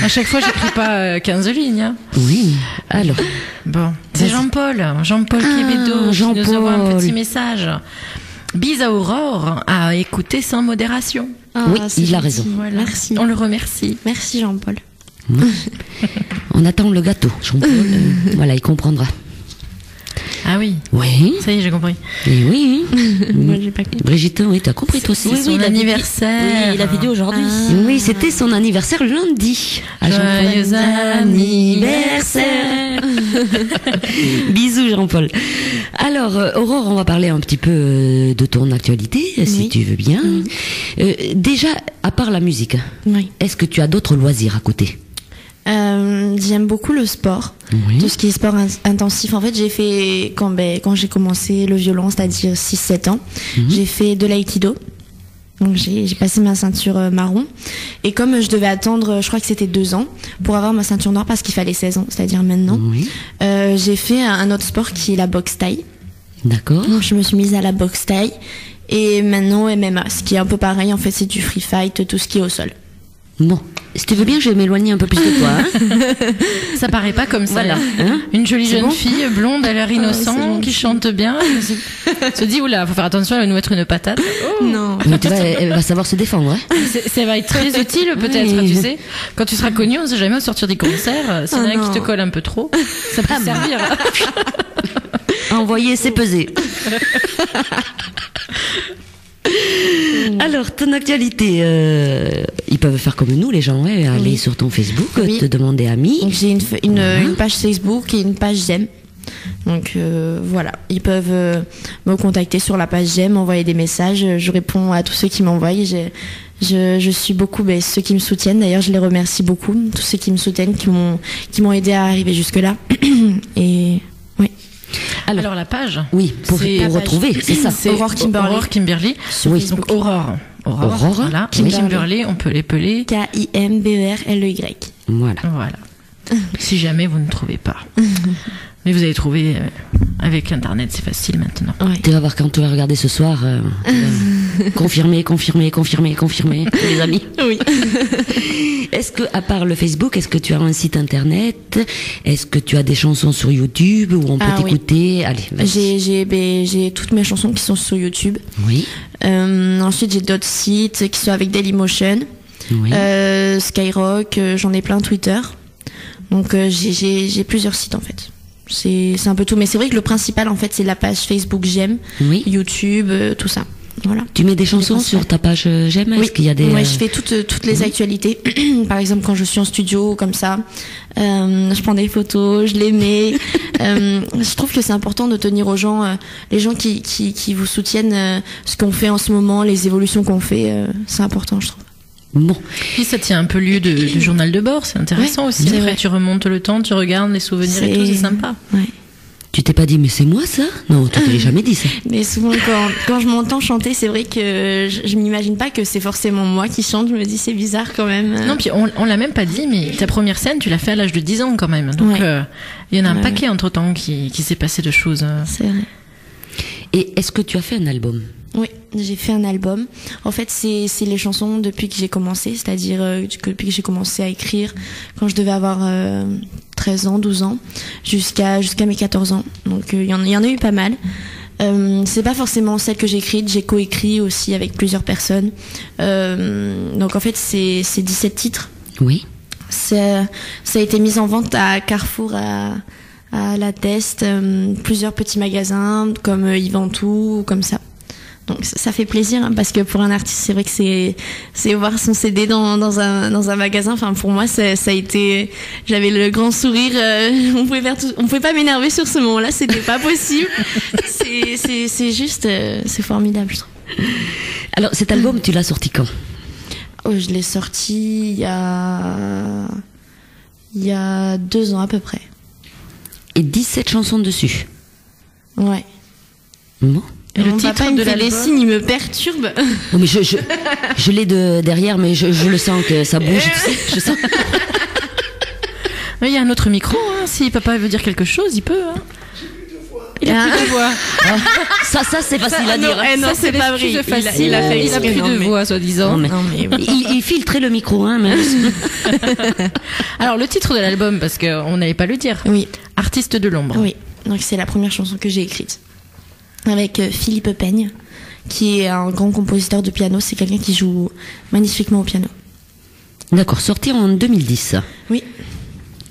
À chaque fois, j'écris pas 15 lignes. Hein. Oui, alors... Bon, c'est Jean-Paul Quévedo qui nous envoie un petit message. Bise à Aurore à écouter sans modération. Oui, il a raison. Voilà. Merci. On le remercie. Merci Jean-Paul. On attend le gâteau, Jean-Paul. Voilà, il comprendra. Ah oui. Oui. Ça y est, j'ai compris. Et oui. Moi, j'ai pas compris. Brigitte, oui, t'as compris toi aussi. C'est son anniversaire. Oui, la vidéo aujourd'hui. Oui, c'était son anniversaire lundi. Joyeux anniversaire. Bisous Jean-Paul. Alors Aurore, on va parler un petit peu de ton actualité, si Oui. tu veux bien. Déjà, à part la musique, Oui. est-ce que tu as d'autres loisirs à côté? J'aime beaucoup le sport, Oui. tout ce qui est sport intensif. En fait, j'ai fait, quand j'ai commencé le violon, c'est-à-dire 6-7 ans, j'ai fait de l'aïkido. Donc j'ai passé ma ceinture marron. Et comme je devais attendre, je crois que c'était 2 ans, pour avoir ma ceinture noire parce qu'il fallait 16 ans, c'est-à-dire maintenant, Oui. j'ai fait un autre sport qui est la boxe thaï. D'accord. Donc je me suis mise à la boxe thaï. Et maintenant MMA, ce qui est un peu pareil, en fait c'est du free fight, tout ce qui est au sol. Bon, si tu veux bien, je vais m'éloigner un peu plus de toi. Hein. Ça paraît pas comme ça. Voilà. Hein, Une jolie C'est jeune bon fille blonde à l'air innocent c'est gentil. qui chante bien. Se dit oula, faut faire attention, elle va nous mettre une patate. Non. mais elle va savoir se défendre. Hein. Ça va être très utile peut-être, Oui. tu sais. Quand tu seras connu, on ne sait jamais au sortir des concerts. S'il y en a un non. qui te colle un peu trop, ça peut servir. Envoyer, c'est peser. Alors, ton actualité, ils peuvent faire comme nous, les gens, ouais, aller Oui. sur ton Facebook, Oui. te demander amis. Donc j'ai une page Facebook et une page J'aime. Donc voilà, ils peuvent me contacter sur la page J'aime, m'envoyer des messages. Je réponds à tous ceux qui m'envoient. Je suis beaucoup ceux qui me soutiennent. D'ailleurs, je les remercie beaucoup, tous ceux qui me soutiennent, qui m'ont aidé à arriver jusque là. Et oui. Alors la page. Oui, pour retrouver, c'est ça. C'est Aurore Kimberly. Aurore Kimberly. Oui. Donc Aurore. Aurore Voilà. Kimberly. Kimberly, on peut l'épeler. Kimberley. Voilà. Voilà. Si jamais vous ne trouvez pas. Mais vous allez trouver avec Internet, c'est facile maintenant. Ouais. Tu vas voir quand tu vas regarder ce soir. Confirmer, les amis. Oui. Est-ce que, à part le Facebook, est-ce que tu as un site internet? Est-ce que tu as des chansons sur YouTube où on peut Ah oui. t'écouter? Allez, vas-y. J'ai toutes mes chansons qui sont sur YouTube. Oui. Ensuite, j'ai d'autres sites qui sont avec Dailymotion, Oui. Skyrock, j'en ai plein Twitter. Donc j'ai plusieurs sites en fait. C'est un peu tout, mais c'est vrai que le principal en fait c'est la page Facebook J'aime, Oui. YouTube, tout ça. Voilà. Tu mets des chansons principales. sur ta page J'aime? Est-ce qu'il y a des... Ouais, je fais toutes les actualités. Par exemple, quand je suis en studio comme ça, je prends des photos, je les mets. Je trouve que c'est important de tenir aux gens, les gens qui vous soutiennent, ce qu'on fait en ce moment, les évolutions qu'on fait, c'est important, je trouve. Bon. Puis ça tient un peu lieu de journal de bord, c'est intéressant Ouais, aussi. c'est Après, vrai. tu remontes le temps, tu regardes les souvenirs et tout, c'est sympa. Ouais. Tu t'es pas dit, mais c'est moi ça? Non, tu t'es jamais dit ça. Mais souvent, quand je m'entends chanter, c'est vrai que je m'imagine pas que c'est forcément moi qui chante. Je me dis, c'est bizarre quand même. Non, puis on l'a même pas dit, mais ta première scène, tu l'as fait à l'âge de 10 ans quand même. Donc, Ouais. il y en a un Ouais, paquet entre-temps qui s'est passé de choses. C'est vrai. Et est-ce que tu as fait un album? Oui, j'ai fait un album. En fait, c'est les chansons depuis que j'ai commencé, c'est-à-dire que depuis que j'ai commencé à écrire, quand je devais avoir 13 ans, 12 ans, jusqu'à mes 14 ans. Donc il y en a eu pas mal. C'est pas forcément celle que j'ai écrite, j'ai coécrit aussi avec plusieurs personnes. Donc en fait, c'est 17 titres. Oui. Ça a été mis en vente à Carrefour, à La Teste, plusieurs petits magasins comme Yvantou, comme ça. Donc ça fait plaisir hein, parce que pour un artiste c'est vrai que c'est voir son CD dans un magasin. Enfin pour moi ça a été, j'avais le grand sourire. On pouvait pas m'énerver sur ce moment-là, c'était pas possible. C'est juste c'est formidable je trouve. Alors cet album tu l'as sorti quand? Oh, je l'ai sorti il y a 2 ans à peu près. Et 17 chansons dessus. Ouais. Bon. Et le Mon titre papa il de me fait des l'album signes, il me perturbe. Oh, mais je l'ai derrière, mais je le sens que ça bouge, tu sais. Je sens. Il y a un autre micro, hein. Si papa veut dire quelque chose, il peut. Hein. Il a plus de voix. Ça c'est facile à dire. Non, Ça, c'est pas vrai. l'excuse facile. Il a fait Il a exprès, plus non, de mais- voix, soi-disant. Non, mais- Non, mais oui. Il filtrait le micro, hein, mais... Alors, le titre de l'album, parce qu'on n'allait pas le dire. Oui, Artiste de l'ombre. oui. Donc c'est la première chanson que j'ai écrite avec Philippe Peigne, qui est un grand compositeur de piano. C'est quelqu'un qui joue magnifiquement au piano. D'accord, sorti en 2010. Oui,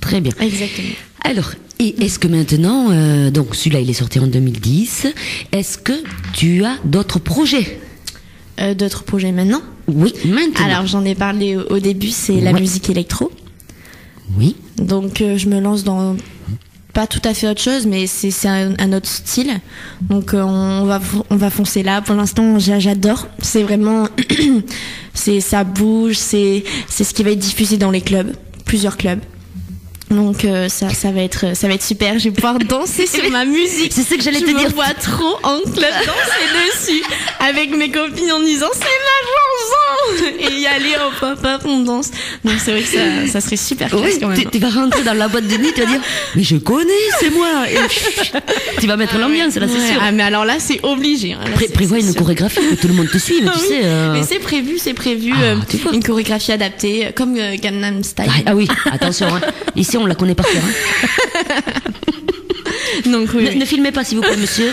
Très bien. exactement. Alors, et est-ce que maintenant, donc celui-là il est sorti en 2010, est-ce que tu as d'autres projets? D'autres projets maintenant. Oui, maintenant. Alors j'en ai parlé au début, c'est la Ouais. musique électro. Oui, Donc je me lance dans pas tout à fait autre chose, mais c'est un autre style. Donc on va foncer là. Pour l'instant, j'adore. C'est vraiment, ça bouge. C'est ce qui va être diffusé dans les clubs, plusieurs clubs. Donc ça va être super. Je vais pouvoir danser sur ma musique. c'est ce que j'allais Je te me dire. vois trop en club danser dessus avec mes copines en disant c'est ma chanson et y aller en pop-up on danse. Donc c'est vrai que ça serait super classe Oui, quand même. tu vas rentrer dans la boîte de nuit, tu vas dire, mais je connais, c'est moi. Et tu vas mettre l'ambiance, là, c'est Ouais. sûr. Ah mais alors là c'est obligé. Hein. Là, Prévois c'est une sûr. chorégraphie que tout le monde te suive, Ah tu oui, sais. mais c'est prévu Ah, tu vois. une chorégraphie adaptée comme Gangnam Style. Ah oui, attention, hein. Ici on la connaît par cœur. Hein. Donc oui. oui. Ne filmez pas s'il vous plaît, monsieur.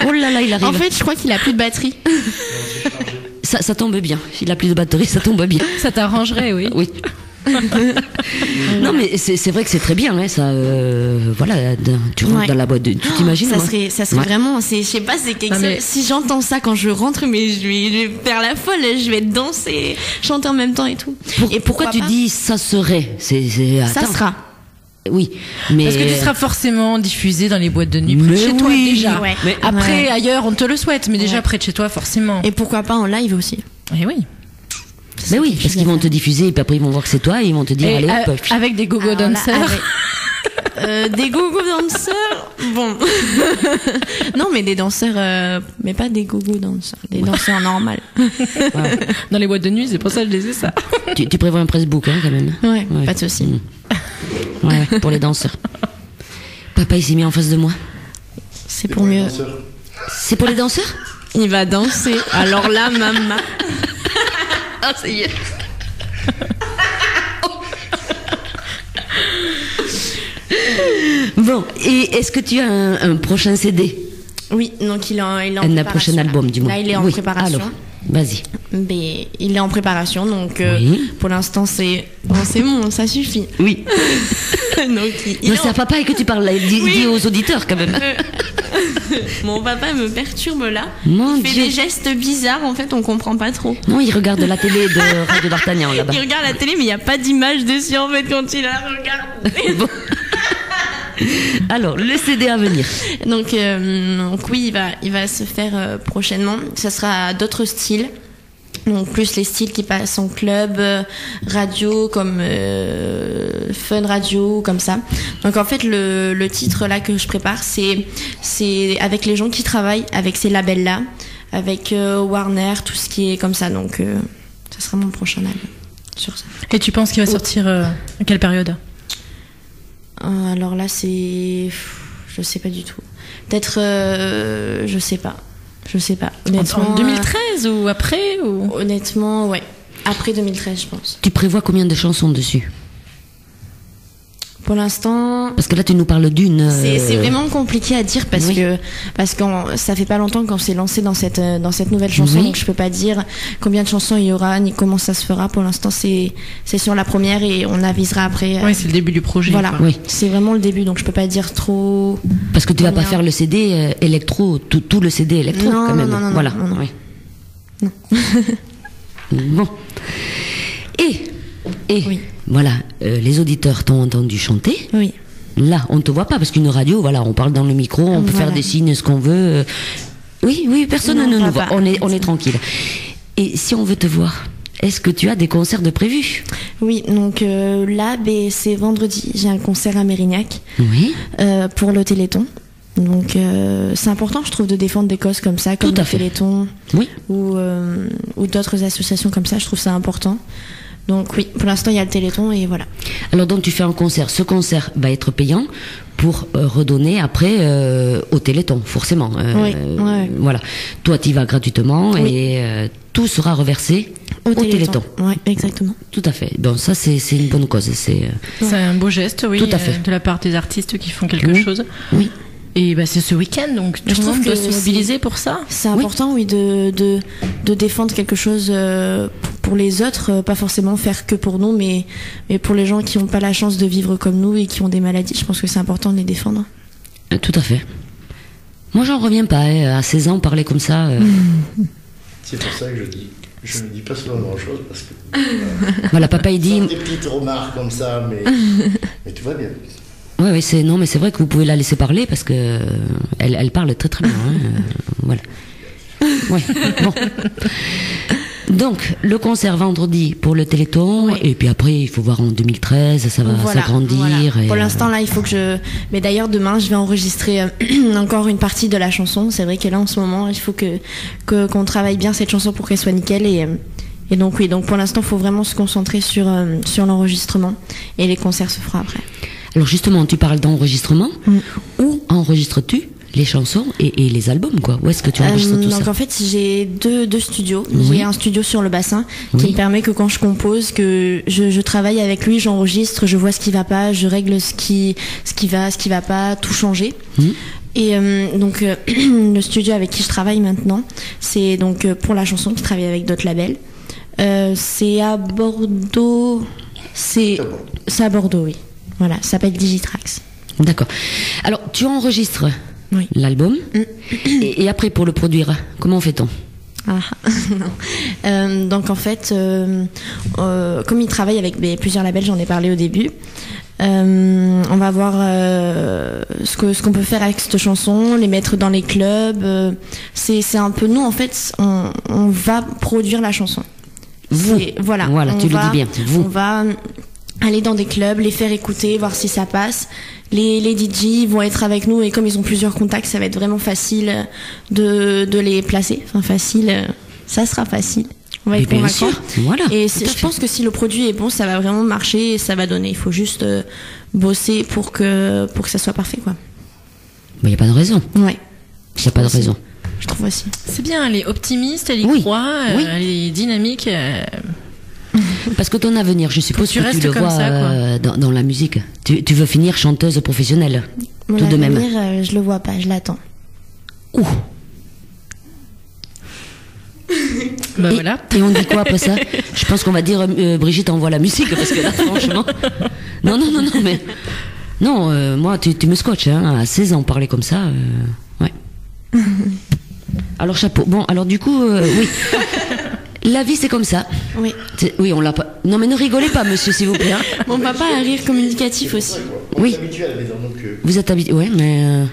Oh là là, il arrive. En fait, je crois qu'il a plus de batterie. Ça tombe bien. Il a plus de batterie, ça tombe bien. Ça t'arrangerait, oui. Oui. Non mais c'est vrai que c'est très bien, hein, ça. Voilà, tu rentres Ouais. dans la boîte. Tu t'imagines Ça moi serait Ouais. vraiment, je sais pas, c'est quelque Non, mais- chose. Si j'entends ça quand je rentre, mais je vais faire la folle, je vais danser, chanter en même temps et tout. Et Et pourquoi tu pas dis ça serait ça attends. sera. Oui, mais Parce que tu seras forcément diffusé dans les boîtes de nuit Mais près de chez toi oui. déjà. Ouais. Mais après, Ouais. ailleurs, on te le souhaite, mais déjà Ouais. près de chez toi, forcément. Et pourquoi pas en live aussi. Et oui. Mais oui, parce qu'ils vont te diffuser et puis après ils vont voir que c'est toi et ils vont te dire Et allez hop. avec des gogo Alors là, dancers. des gogo danseurs, bon. Non, mais des danseurs, mais pas des gogo danseurs, des danseurs normales. Dans les boîtes de nuit, c'est pour ça que je disais ça. Tu prévois un pressbook hein, quand même. Ouais, Ouais. pas de souci. Ouais, pour les danseurs. Papa il s'est mis en face de moi. C'est pour mieux. C'est pour les danseurs? Il va danser. Alors là, maman. Ah ça y est. Bon, et est-ce que tu as un prochain CD? Oui, donc il est en Un préparation. prochain album du moins. Là, il est en Oui, préparation. alors, vas-y. Mais il est en préparation, donc Oui. pour l'instant c'est bon, ça suffit. Oui. Donc il Non, est c'est à papa que tu parles, là. Dis aux auditeurs quand même. Mon papa me perturbe là. Mon Il fait Dieu. des gestes bizarres, en fait, on comprend pas trop. Non, il regarde la télé de Radio d'Artagnan là-bas. Il regarde la télé, mais il n'y a pas d'image dessus en fait quand il la regarde. Bon. Alors, le CD à venir. Donc oui, il va se faire prochainement. Ça sera d'autres styles. Donc plus les styles qui passent en club, radio, comme Fun Radio, comme ça. Donc en fait, le titre là que je prépare, c'est avec les gens qui travaillent avec ces labels-là, avec Warner, tout ce qui est comme ça. Donc ça sera mon prochain album sur ça. Et tu penses qu'il va sortir à quelle période? Alors là, je sais pas du tout. Peut-être, je sais pas. En 2013 ou après ou... Honnêtement, ouais. Après 2013, je pense. Tu prévois combien de chansons dessus? Pour l'instant, Parce que là, tu nous parles d'une. c'est vraiment compliqué à dire parce oui. que ça fait pas longtemps qu'on s'est lancé dans cette nouvelle chanson, Oui. donc je peux pas dire combien de chansons il y aura ni comment ça se fera. Pour l'instant, c'est sur la première et on avisera après. Oui, c'est le début du projet. Voilà, quoi. Oui. c'est vraiment le début, donc je peux pas dire trop. Parce que tu vas pas Combien faire le CD électro, tout le CD électro Non, quand même. non, non, voilà. non, non. Oui. Bon. Et Oui. voilà, les auditeurs t'ont entendu chanter. Oui. Là, on te voit pas parce qu'une radio, voilà, on parle dans le micro, on peut Voilà. faire des signes, ce qu'on veut. Oui, personne Non, ne nous pas. voit. On est tranquille. Et si on veut te voir, est-ce que tu as des concerts de prévus? Oui, donc là, c'est vendredi. J'ai un concert à Mérignac Oui. pour le Téléthon. Donc c'est important, je trouve, de défendre des causes comme ça, comme Tout à le fait. Téléthon Oui. ou d'autres associations comme ça. Je trouve ça important. Donc oui, pour l'instant, il y a le Téléthon et voilà. Alors donc tu fais un concert. Ce concert va être payant pour redonner après au Téléthon, forcément. Oui, ouais. Voilà. Toi, tu y vas gratuitement Oui. et tout sera reversé au Téléthon. Oui, exactement. Tout à fait. Bon, ça, c'est une bonne cause. C'est un beau geste, oui, Tout à fait. de la part des artistes qui font quelque Oui. chose. Oui. Et c'est ce week-end, donc Je tout le trouve monde doit que se mobiliser pour ça. C'est important, oui, de défendre quelque chose pour les autres, pas forcément faire que pour nous, mais pour les gens qui n'ont pas la chance de vivre comme nous et qui ont des maladies. Je pense que c'est important de les défendre. Tout à fait. Moi, j'en reviens pas. À 16 ans, parler comme ça. C'est pour ça que je ne dis pas souvent grand-chose, parce que... Voilà, papa, il dit. Des petites remarques comme ça, mais tout va bien. Ouais, non, mais c'est vrai que vous pouvez la laisser parler parce que elle parle très très bien. Voilà. Ouais. Bon. Donc, le concert vendredi pour le Téléthon, Oui. et puis après, il faut voir en 2013, ça va s'agrandir. Voilà. Et, Pour l'instant, là, il faut que je... Mais d'ailleurs, demain, je vais enregistrer encore une partie de la chanson. C'est vrai que là, en ce moment, il faut qu'on travaille bien cette chanson pour qu'elle soit nickel. Et donc, oui, donc pour l'instant, il faut vraiment se concentrer sur l'enregistrement. Et les concerts se feront après. Alors justement, tu parles d'enregistrement. Où enregistres-tu les chansons et les albums, quoi? Où est-ce que tu enregistres tout donc ça? en fait, j'ai deux studios. Oui. J'ai un studio sur le bassin qui Oui. me permet que quand je compose, que je travaille avec lui, j'enregistre, je vois ce qui va pas, je règle ce qui va pas, tout changer. Et donc le studio avec qui je travaille maintenant, c'est donc pour la chanson qui travaille avec d'autres labels. C'est à Bordeaux. C'est à Bordeaux, oui. Voilà, ça s'appelle Digitrax. D'accord. Alors, tu enregistres Oui. l'album et après, pour le produire, comment fait-on? Non. Donc en fait, comme il travaille avec plusieurs labels, j'en ai parlé au début. On va voir ce qu'on peut faire avec cette chanson, les mettre dans les clubs. C'est un peu nous en fait, on va produire la chanson. Vous. Voilà, Tu le dis bien. Vous. On va aller dans des clubs, les faire écouter, voir si ça passe. Les DJ vont être avec nous et comme ils ont plusieurs contacts, ça va être vraiment facile de les placer. Enfin facile, ça sera facile. On va Et être bien convaincants. sûr, voilà. Et tout à je fait. pense que si le produit est bon, ça va vraiment marcher et ça va donner. Il faut juste bosser pour que ça soit parfait, quoi. Il n'y a pas de raison. Ouais, Il n'y a pas de aussi. raison. je trouve aussi. C'est bien, elle est optimiste, elle y Oui. croit, Oui. elle est dynamique. Parce que ton avenir, je suppose tu que restes tu le comme vois ça, quoi. dans la musique. Tu veux finir chanteuse professionnelle, Mon tout de même. avenir, je le vois pas, je l'attends. Ouh. Bah et, voilà. et on dit quoi après ça? Je pense qu'on va dire Brigitte envoie la musique parce que là franchement non mais non moi tu me scotches hein, à 16 ans parler comme ça ouais. Alors chapeau. Bon alors du coup oui. La vie c'est comme ça. Oui. Oui on l'a pas. Non mais ne rigolez pas monsieur s'il vous plaît. Hein. Mon papa a un rire communicatif aussi. Oui. Habitué à la maison, donc, Vous êtes habitué ouais mais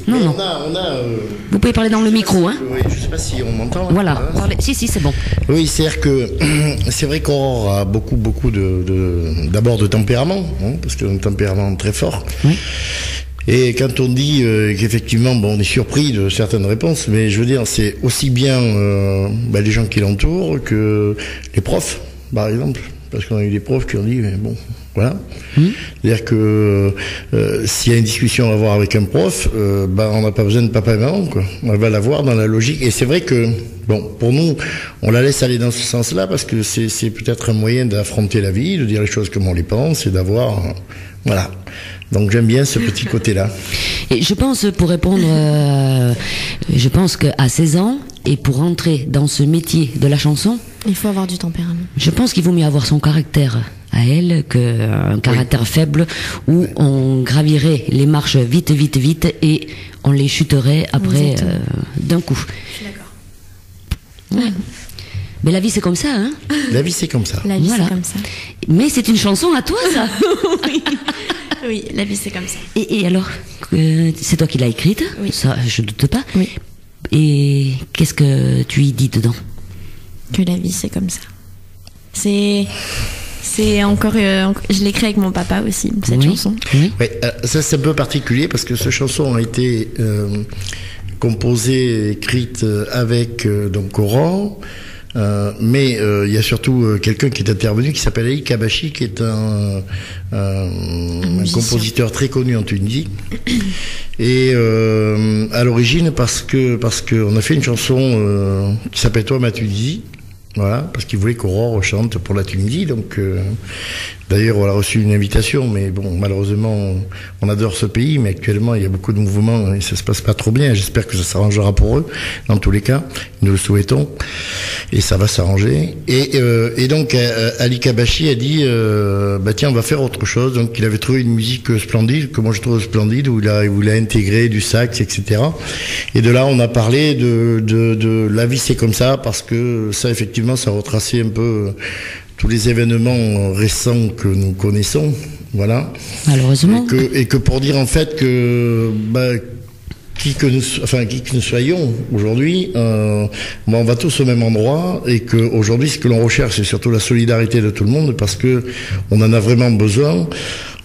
non. On a Vous pouvez parler dans le micro hein. oui, je sais pas si on m'entend. là. Voilà. Hein. Parlez. Si c'est bon. Oui, c'est-à-dire que c'est vrai qu'Aurore a beaucoup d'abord de tempérament, hein, parce qu'elle a un tempérament très fort. Oui. Et quand on dit qu'effectivement, bon, on est surpris de certaines réponses, mais je veux dire, c'est aussi bien les gens qui l'entourent que les profs, par exemple. Parce qu'on a eu des profs qui ont dit, mais bon, voilà. C'est-à-dire que s'il y a une discussion à avoir avec un prof, on n'a pas besoin de papa et maman, quoi. On va l'avoir dans la logique. Et c'est vrai que, bon, pour nous, on la laisse aller dans ce sens-là parce que c'est peut-être un moyen d'affronter la vie, de dire les choses comme on les pense et d'avoir, voilà. Donc j'aime bien ce petit côté-là. Et je pense, pour répondre, je pense qu'à 16 ans, et pour entrer dans ce métier de la chanson, Il faut avoir du tempérament. je pense qu'il vaut mieux avoir son caractère à elle qu'un caractère faible où on gravirait les marches vite et on les chuterait après Exactement. d'un coup. Je suis d'accord. Ouais. Mais la vie c'est comme ça, hein. La vie, c'est comme ça. La vie, Voilà. c'est comme ça. Mais c'est une chanson à toi, ça. Oui, la vie, c'est comme ça. Et alors, c'est toi qui l'as écrite, Oui. ça je doute pas. Oui. Et qu'est-ce que tu y dis dedans? Que la vie, c'est comme ça. C'est encore... je l'écris avec mon papa aussi, cette Oui. chanson. Oui. Ouais, ça c'est un peu particulier parce que cette chanson a été composée, écrite avec donc Aurore, Mais il y a surtout quelqu'un qui est intervenu qui s'appelle Ali Kabashi, qui est un compositeur très connu en Tunisie. Et à l'origine, parce que on a fait une chanson qui s'appelle Toi ma Tunisie. Voilà, parce qu'il voulait qu'Aurore chante pour la Tunisie. Donc, d'ailleurs, on a reçu une invitation, mais bon, malheureusement, on adore ce pays, mais actuellement, il y a beaucoup de mouvements et ça se passe pas trop bien. J'espère que ça s'arrangera pour eux, dans tous les cas. Nous le souhaitons. Et ça va s'arranger. Et donc, Ali Kabashi a dit, tiens, on va faire autre chose. Donc, il avait trouvé une musique splendide, que moi je trouve splendide, où il a intégré du sax, etc. Et de là, on a parlé de la vie, c'est comme ça, parce que ça, effectivement, ça retraçait un peu tous les événements récents que nous connaissons, voilà. Malheureusement. Et que pour dire en fait que qui que nous soyons aujourd'hui, on va tous au même endroit, et que aujourd'hui, ce que l'on recherche, c'est surtout la solidarité de tout le monde, parce que on en a vraiment besoin.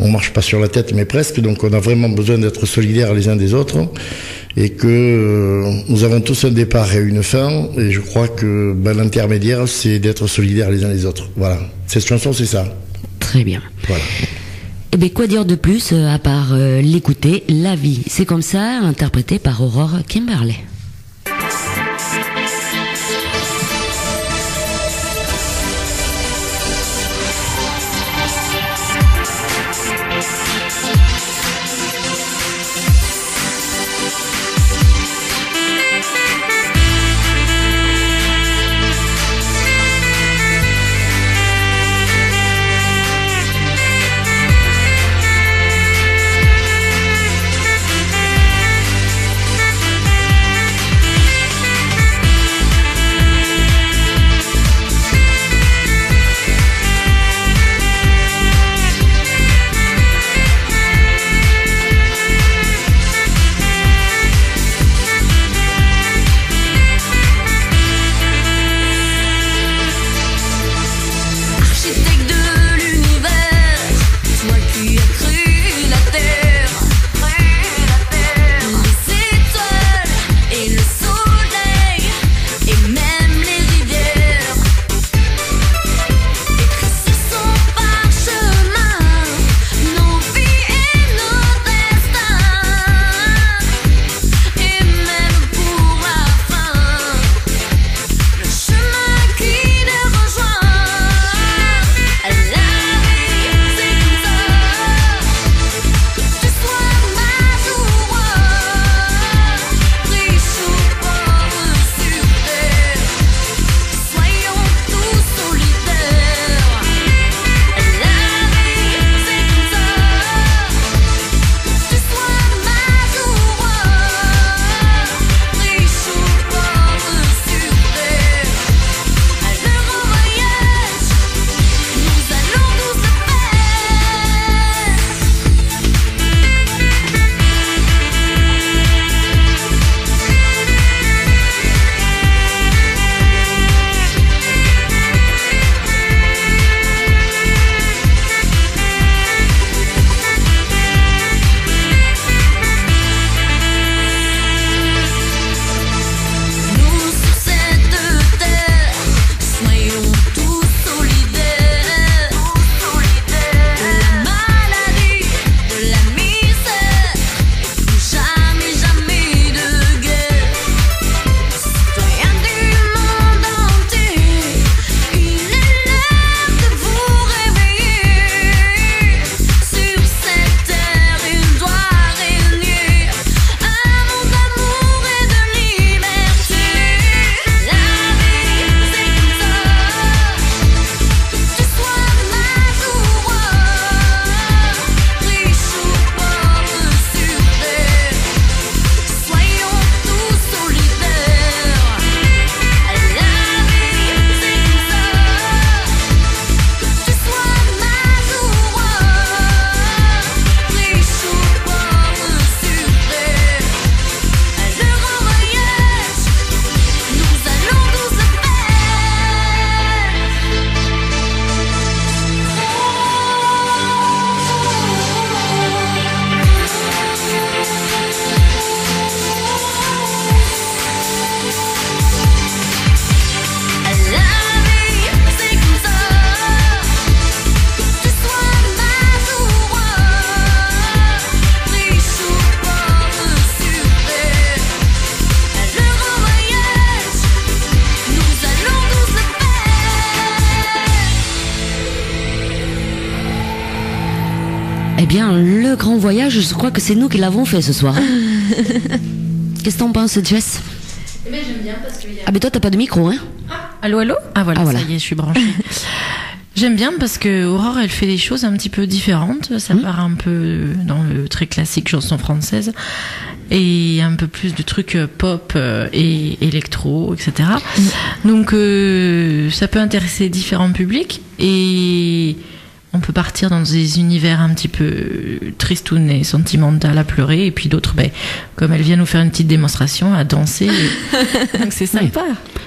On marche pas sur la tête, mais presque. Donc, on a vraiment besoin d'être solidaires les uns des autres, et que nous avons tous un départ et une fin. Et je crois que l'intermédiaire, c'est d'être solidaires les uns les autres. Voilà. Cette chanson, c'est ça. Très bien. Voilà. Eh bien, quoi dire de plus à part l'écouter, La vie, c'est comme ça, interprété par Aurore Kimberley. Thank Eh bien, le grand voyage, je crois que c'est nous qui l'avons fait ce soir. Qu'est-ce que t'en penses, Jess? Eh bien, j'aime bien parce qu'il y a... Ah, mais toi, t'as pas de micro, hein? Allô, allô? Ah voilà, Ah, voilà. ça y est, je suis branchée. J'aime bien parce que Aurore, elle fait des choses un petit peu différentes. Ça part un peu dans le très classique chanson française et un peu plus de trucs pop et électro, etc. Donc ça peut intéresser différents publics et on peut partir dans des univers un petit peu tristounes et sentimentales à pleurer, et puis d'autres, comme elle vient nous faire une petite démonstration, à danser. Donc c'est sympa.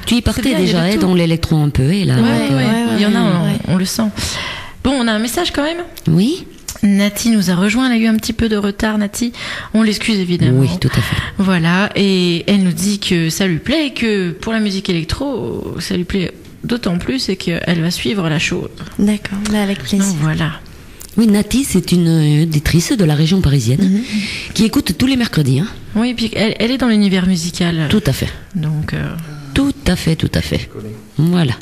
Tu y partais bien, il y déjà, avait tout. dans l'électro un peu, et là. Ouais, il y en a, ouais. on le sent. Bon, on a un message quand même. Oui? Nati nous a rejoint, elle a eu un petit peu de retard, Nati. On l'excuse évidemment. Oui, tout à fait. Voilà, et elle nous dit que ça lui plaît et que pour la musique électro, ça lui plaît d'autant plus et qu'elle va suivre la chose. D'accord, avec plaisir. Donc voilà. Oui, Nati, c'est une auditrice de la région parisienne qui écoute tous les mercredis. Hein. Oui, et puis elle est dans l'univers musical. Tout à fait. Donc Tout à fait, tout à fait. Voilà.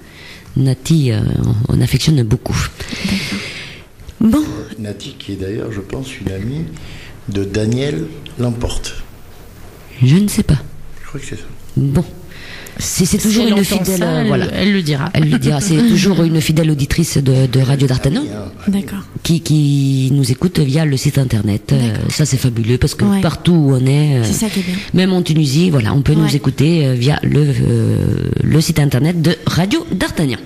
Nati, on affectionne beaucoup. Bon. Nati, qui est d'ailleurs, je pense, une amie de Daniel Lamporte. Je ne sais pas. Je crois que c'est ça. Bon. C'est si toujours elle une entend fidèle. ça, Voilà. elle le dira. Elle lui dira. C'est toujours une fidèle auditrice de Radio d'Artagnan D'accord. qui nous écoute via le site internet. Ça, c'est fabuleux parce que Ouais. partout où on est, C'est ça qui est bien. même en Tunisie, voilà, on peut nous Ouais. écouter via le site internet de Radio d'Artagnan.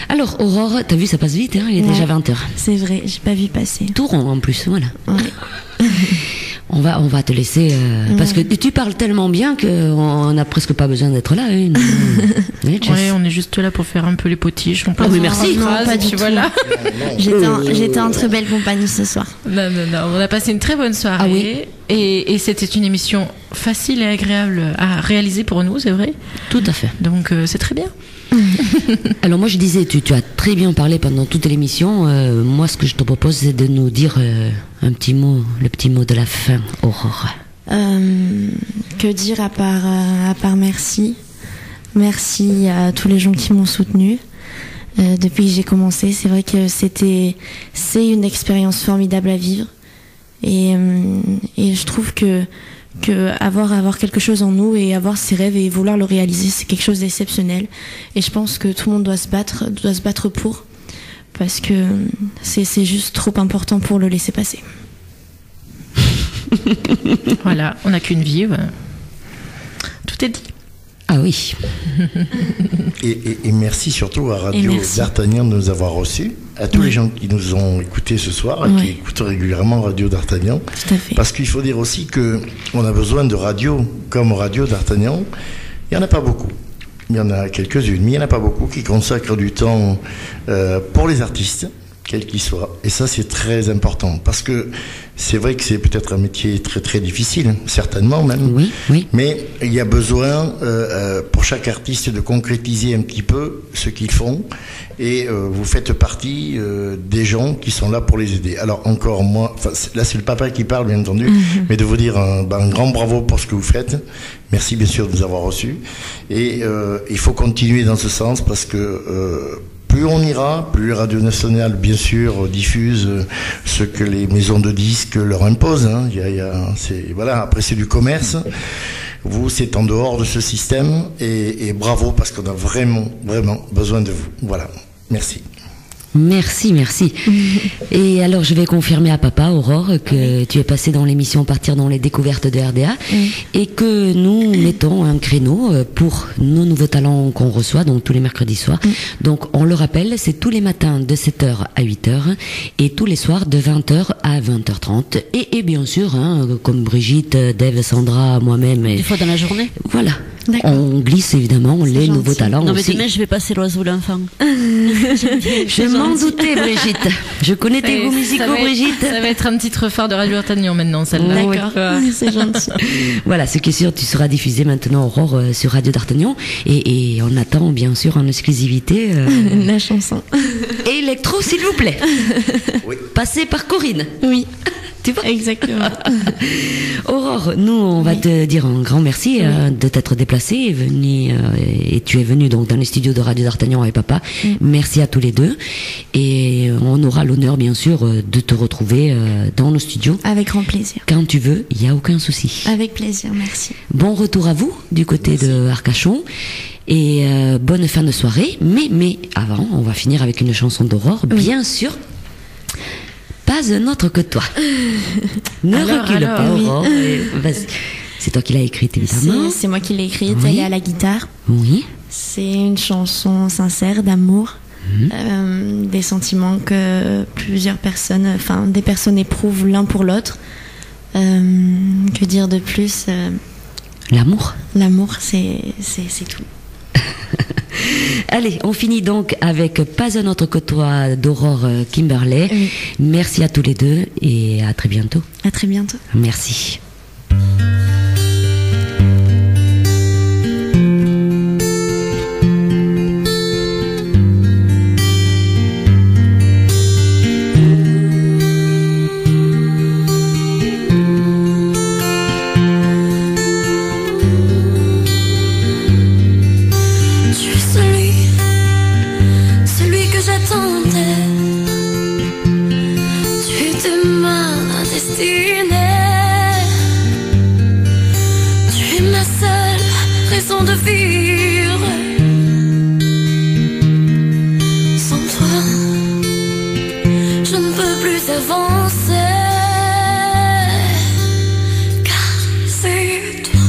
Alors, Aurore, t'as vu, ça passe vite, hein, il est Ouais. déjà 20h. C'est vrai, j'ai pas vu passer. Tout rond en plus, voilà. Ouais. On va te laisser parce que tu parles tellement bien qu'on n'a presque pas besoin d'être là. Hein. Oui, Jess. Ouais, on est juste là pour faire un peu les potiches. On Ah, mais merci. Non, Phrase, pas et du puis tout. voilà. J'étais en très belle compagnie ce soir. Non, on a passé une très bonne soirée. Ah oui. Et c'était une émission facile et agréable à réaliser pour nous, c'est vrai. Tout à fait. Donc c'est très bien. Alors moi je disais, tu as très bien parlé pendant toute l'émission. Moi ce que je te propose c'est de nous dire un petit mot, le petit mot de la fin, Aurore. Que dire à part merci. Merci à tous les gens qui m'ont soutenue depuis que j'ai commencé. C'est vrai que c'est une expérience formidable à vivre. Et je trouve que avoir quelque chose en nous et avoir ses rêves et vouloir le réaliser, c'est quelque chose d'exceptionnel. Et je pense que tout le monde doit se battre pour, parce que c'est juste trop important pour le laisser passer. Voilà, on n'a qu'une vie. Tout est dit. Ah oui. Et merci surtout à Et Radio merci. d'Artagnan de nous avoir reçus, à tous les gens qui nous ont écoutés ce soir et Ouais. qui écoutent régulièrement Radio d'Artagnan. Tout à fait. Parce qu'il faut dire aussi que on a besoin de radio comme Radio d'Artagnan. Il n'y en a pas beaucoup. Il y en a quelques-unes, mais il n'y en a pas beaucoup qui consacrent du temps pour les artistes, quels qu'ils soient. Et ça, c'est très important. Parce que c'est vrai que c'est peut-être un métier très très difficile, certainement même. Oui, oui. Mais il y a besoin pour chaque artiste de concrétiser un petit peu ce qu'ils font. Et vous faites partie des gens qui sont là pour les aider. Alors encore moi, là c'est le papa qui parle bien entendu, mais de vous dire un grand bravo pour ce que vous faites. Merci bien sûr de nous avoir reçus. Et il faut continuer dans ce sens parce que plus on ira, plus Radio Nationale, bien sûr, diffuse ce que les maisons de disques leur imposent. Hein. Voilà, après, c'est du commerce. Vous, c'est en dehors de ce système. Et bravo, parce qu'on a vraiment, vraiment besoin de vous. Voilà. Merci. Merci, merci. Et alors, je vais confirmer à papa, Aurore, que tu es passée dans l'émission Partir dans les découvertes de RDA et que nous mettons un créneau pour nos nouveaux talents qu'on reçoit, donc tous les mercredis soirs. Donc, on le rappelle, c'est tous les matins de 7h à 8h et tous les soirs de 20h à 20h30. Et bien sûr, hein, comme Brigitte, Dave, Sandra, moi-même. Des fois dans la journée. Voilà. D'accord. On glisse évidemment les gentil. nouveaux talents Non mais aussi. demain je vais passer l'oiseau l'enfant. Je m'en doutais, Brigitte. Je connais tes goûts Ça musicaux, va être- Brigitte. Ça va être un titre phare de Radio D'Artagnan maintenant, celle-là. D'accord, c'est gentil. Voilà, ce qui est sûr, tu seras diffusé maintenant, Aurore, sur Radio d'Artagnan. Et on attend, bien sûr, en exclusivité, La chanson. Électro, s'il vous plaît. Oui. Passé par Corinne. Oui. Tu vois? Exactement. Aurore, nous, on va te dire un grand merci de t'être déplacée et venue, et tu es venue donc dans les studios de Radio d'Artagnan avec papa. Merci à tous les deux. Et on aura l'honneur, bien sûr, de te retrouver dans nos studios. Avec grand plaisir. Quand tu veux, il n'y a aucun souci. Avec plaisir, merci. Bon retour à vous, du côté de Arcachon. Et bonne fin de soirée. Mais avant, on va finir avec une chanson d'Aurore, bien sûr. Pas un autre que toi. Ne recule pas, Aurore. Vas-y. C'est toi qui l'as écrite, évidemment. C'est moi qui l'ai écrite, Oui. elle est à la guitare. Oui. C'est une chanson sincère d'amour, des sentiments que plusieurs personnes, enfin des personnes éprouvent l'un pour l'autre. Que dire de plus? L'amour. L'amour, c'est tout. Allez, on finit donc avec Pas un autre que toi d'Aurore Kimberley. Oui. Merci à tous les deux et à très bientôt. À très bientôt. Merci. Celui que j'attendais, tu étais ma destinée. Tu es ma seule raison de vivre. Sans toi, je ne peux plus avancer. Car c'est toi.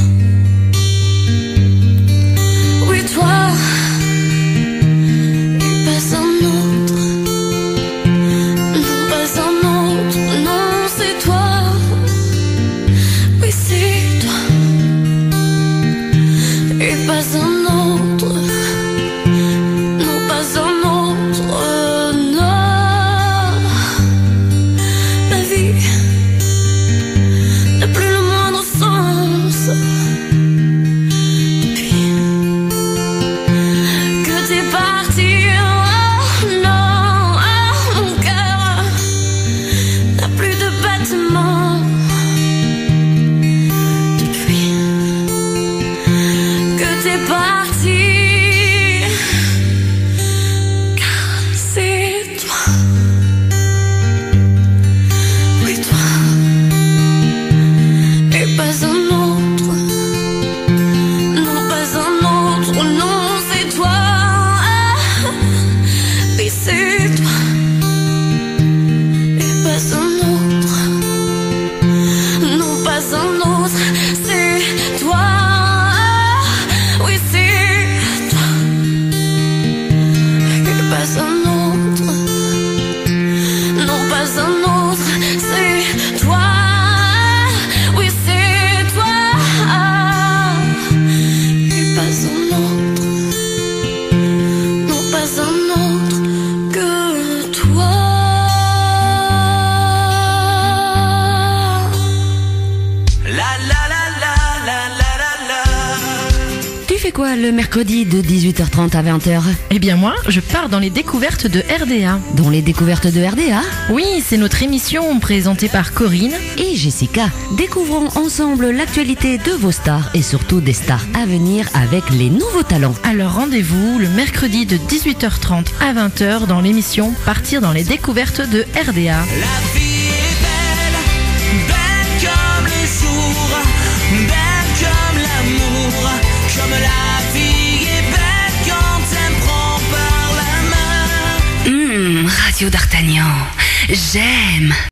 Oui, toi. Quoi le mercredi de 18h30 à 20h? Eh bien moi, je pars dans les découvertes de RDA. Dans les découvertes de RDA? Oui, c'est notre émission présentée par Corinne et Jessica. Découvrons ensemble l'actualité de vos stars et surtout des stars à venir avec les nouveaux talents. Alors rendez-vous le mercredi de 18h30 à 20h dans l'émission Partir dans les découvertes de RDA. La vie est belle, belle comme le jour, belle comme l'amour, comme la vie est belle quand elle me prend par la main. Radio d'Artagnan, j'aime.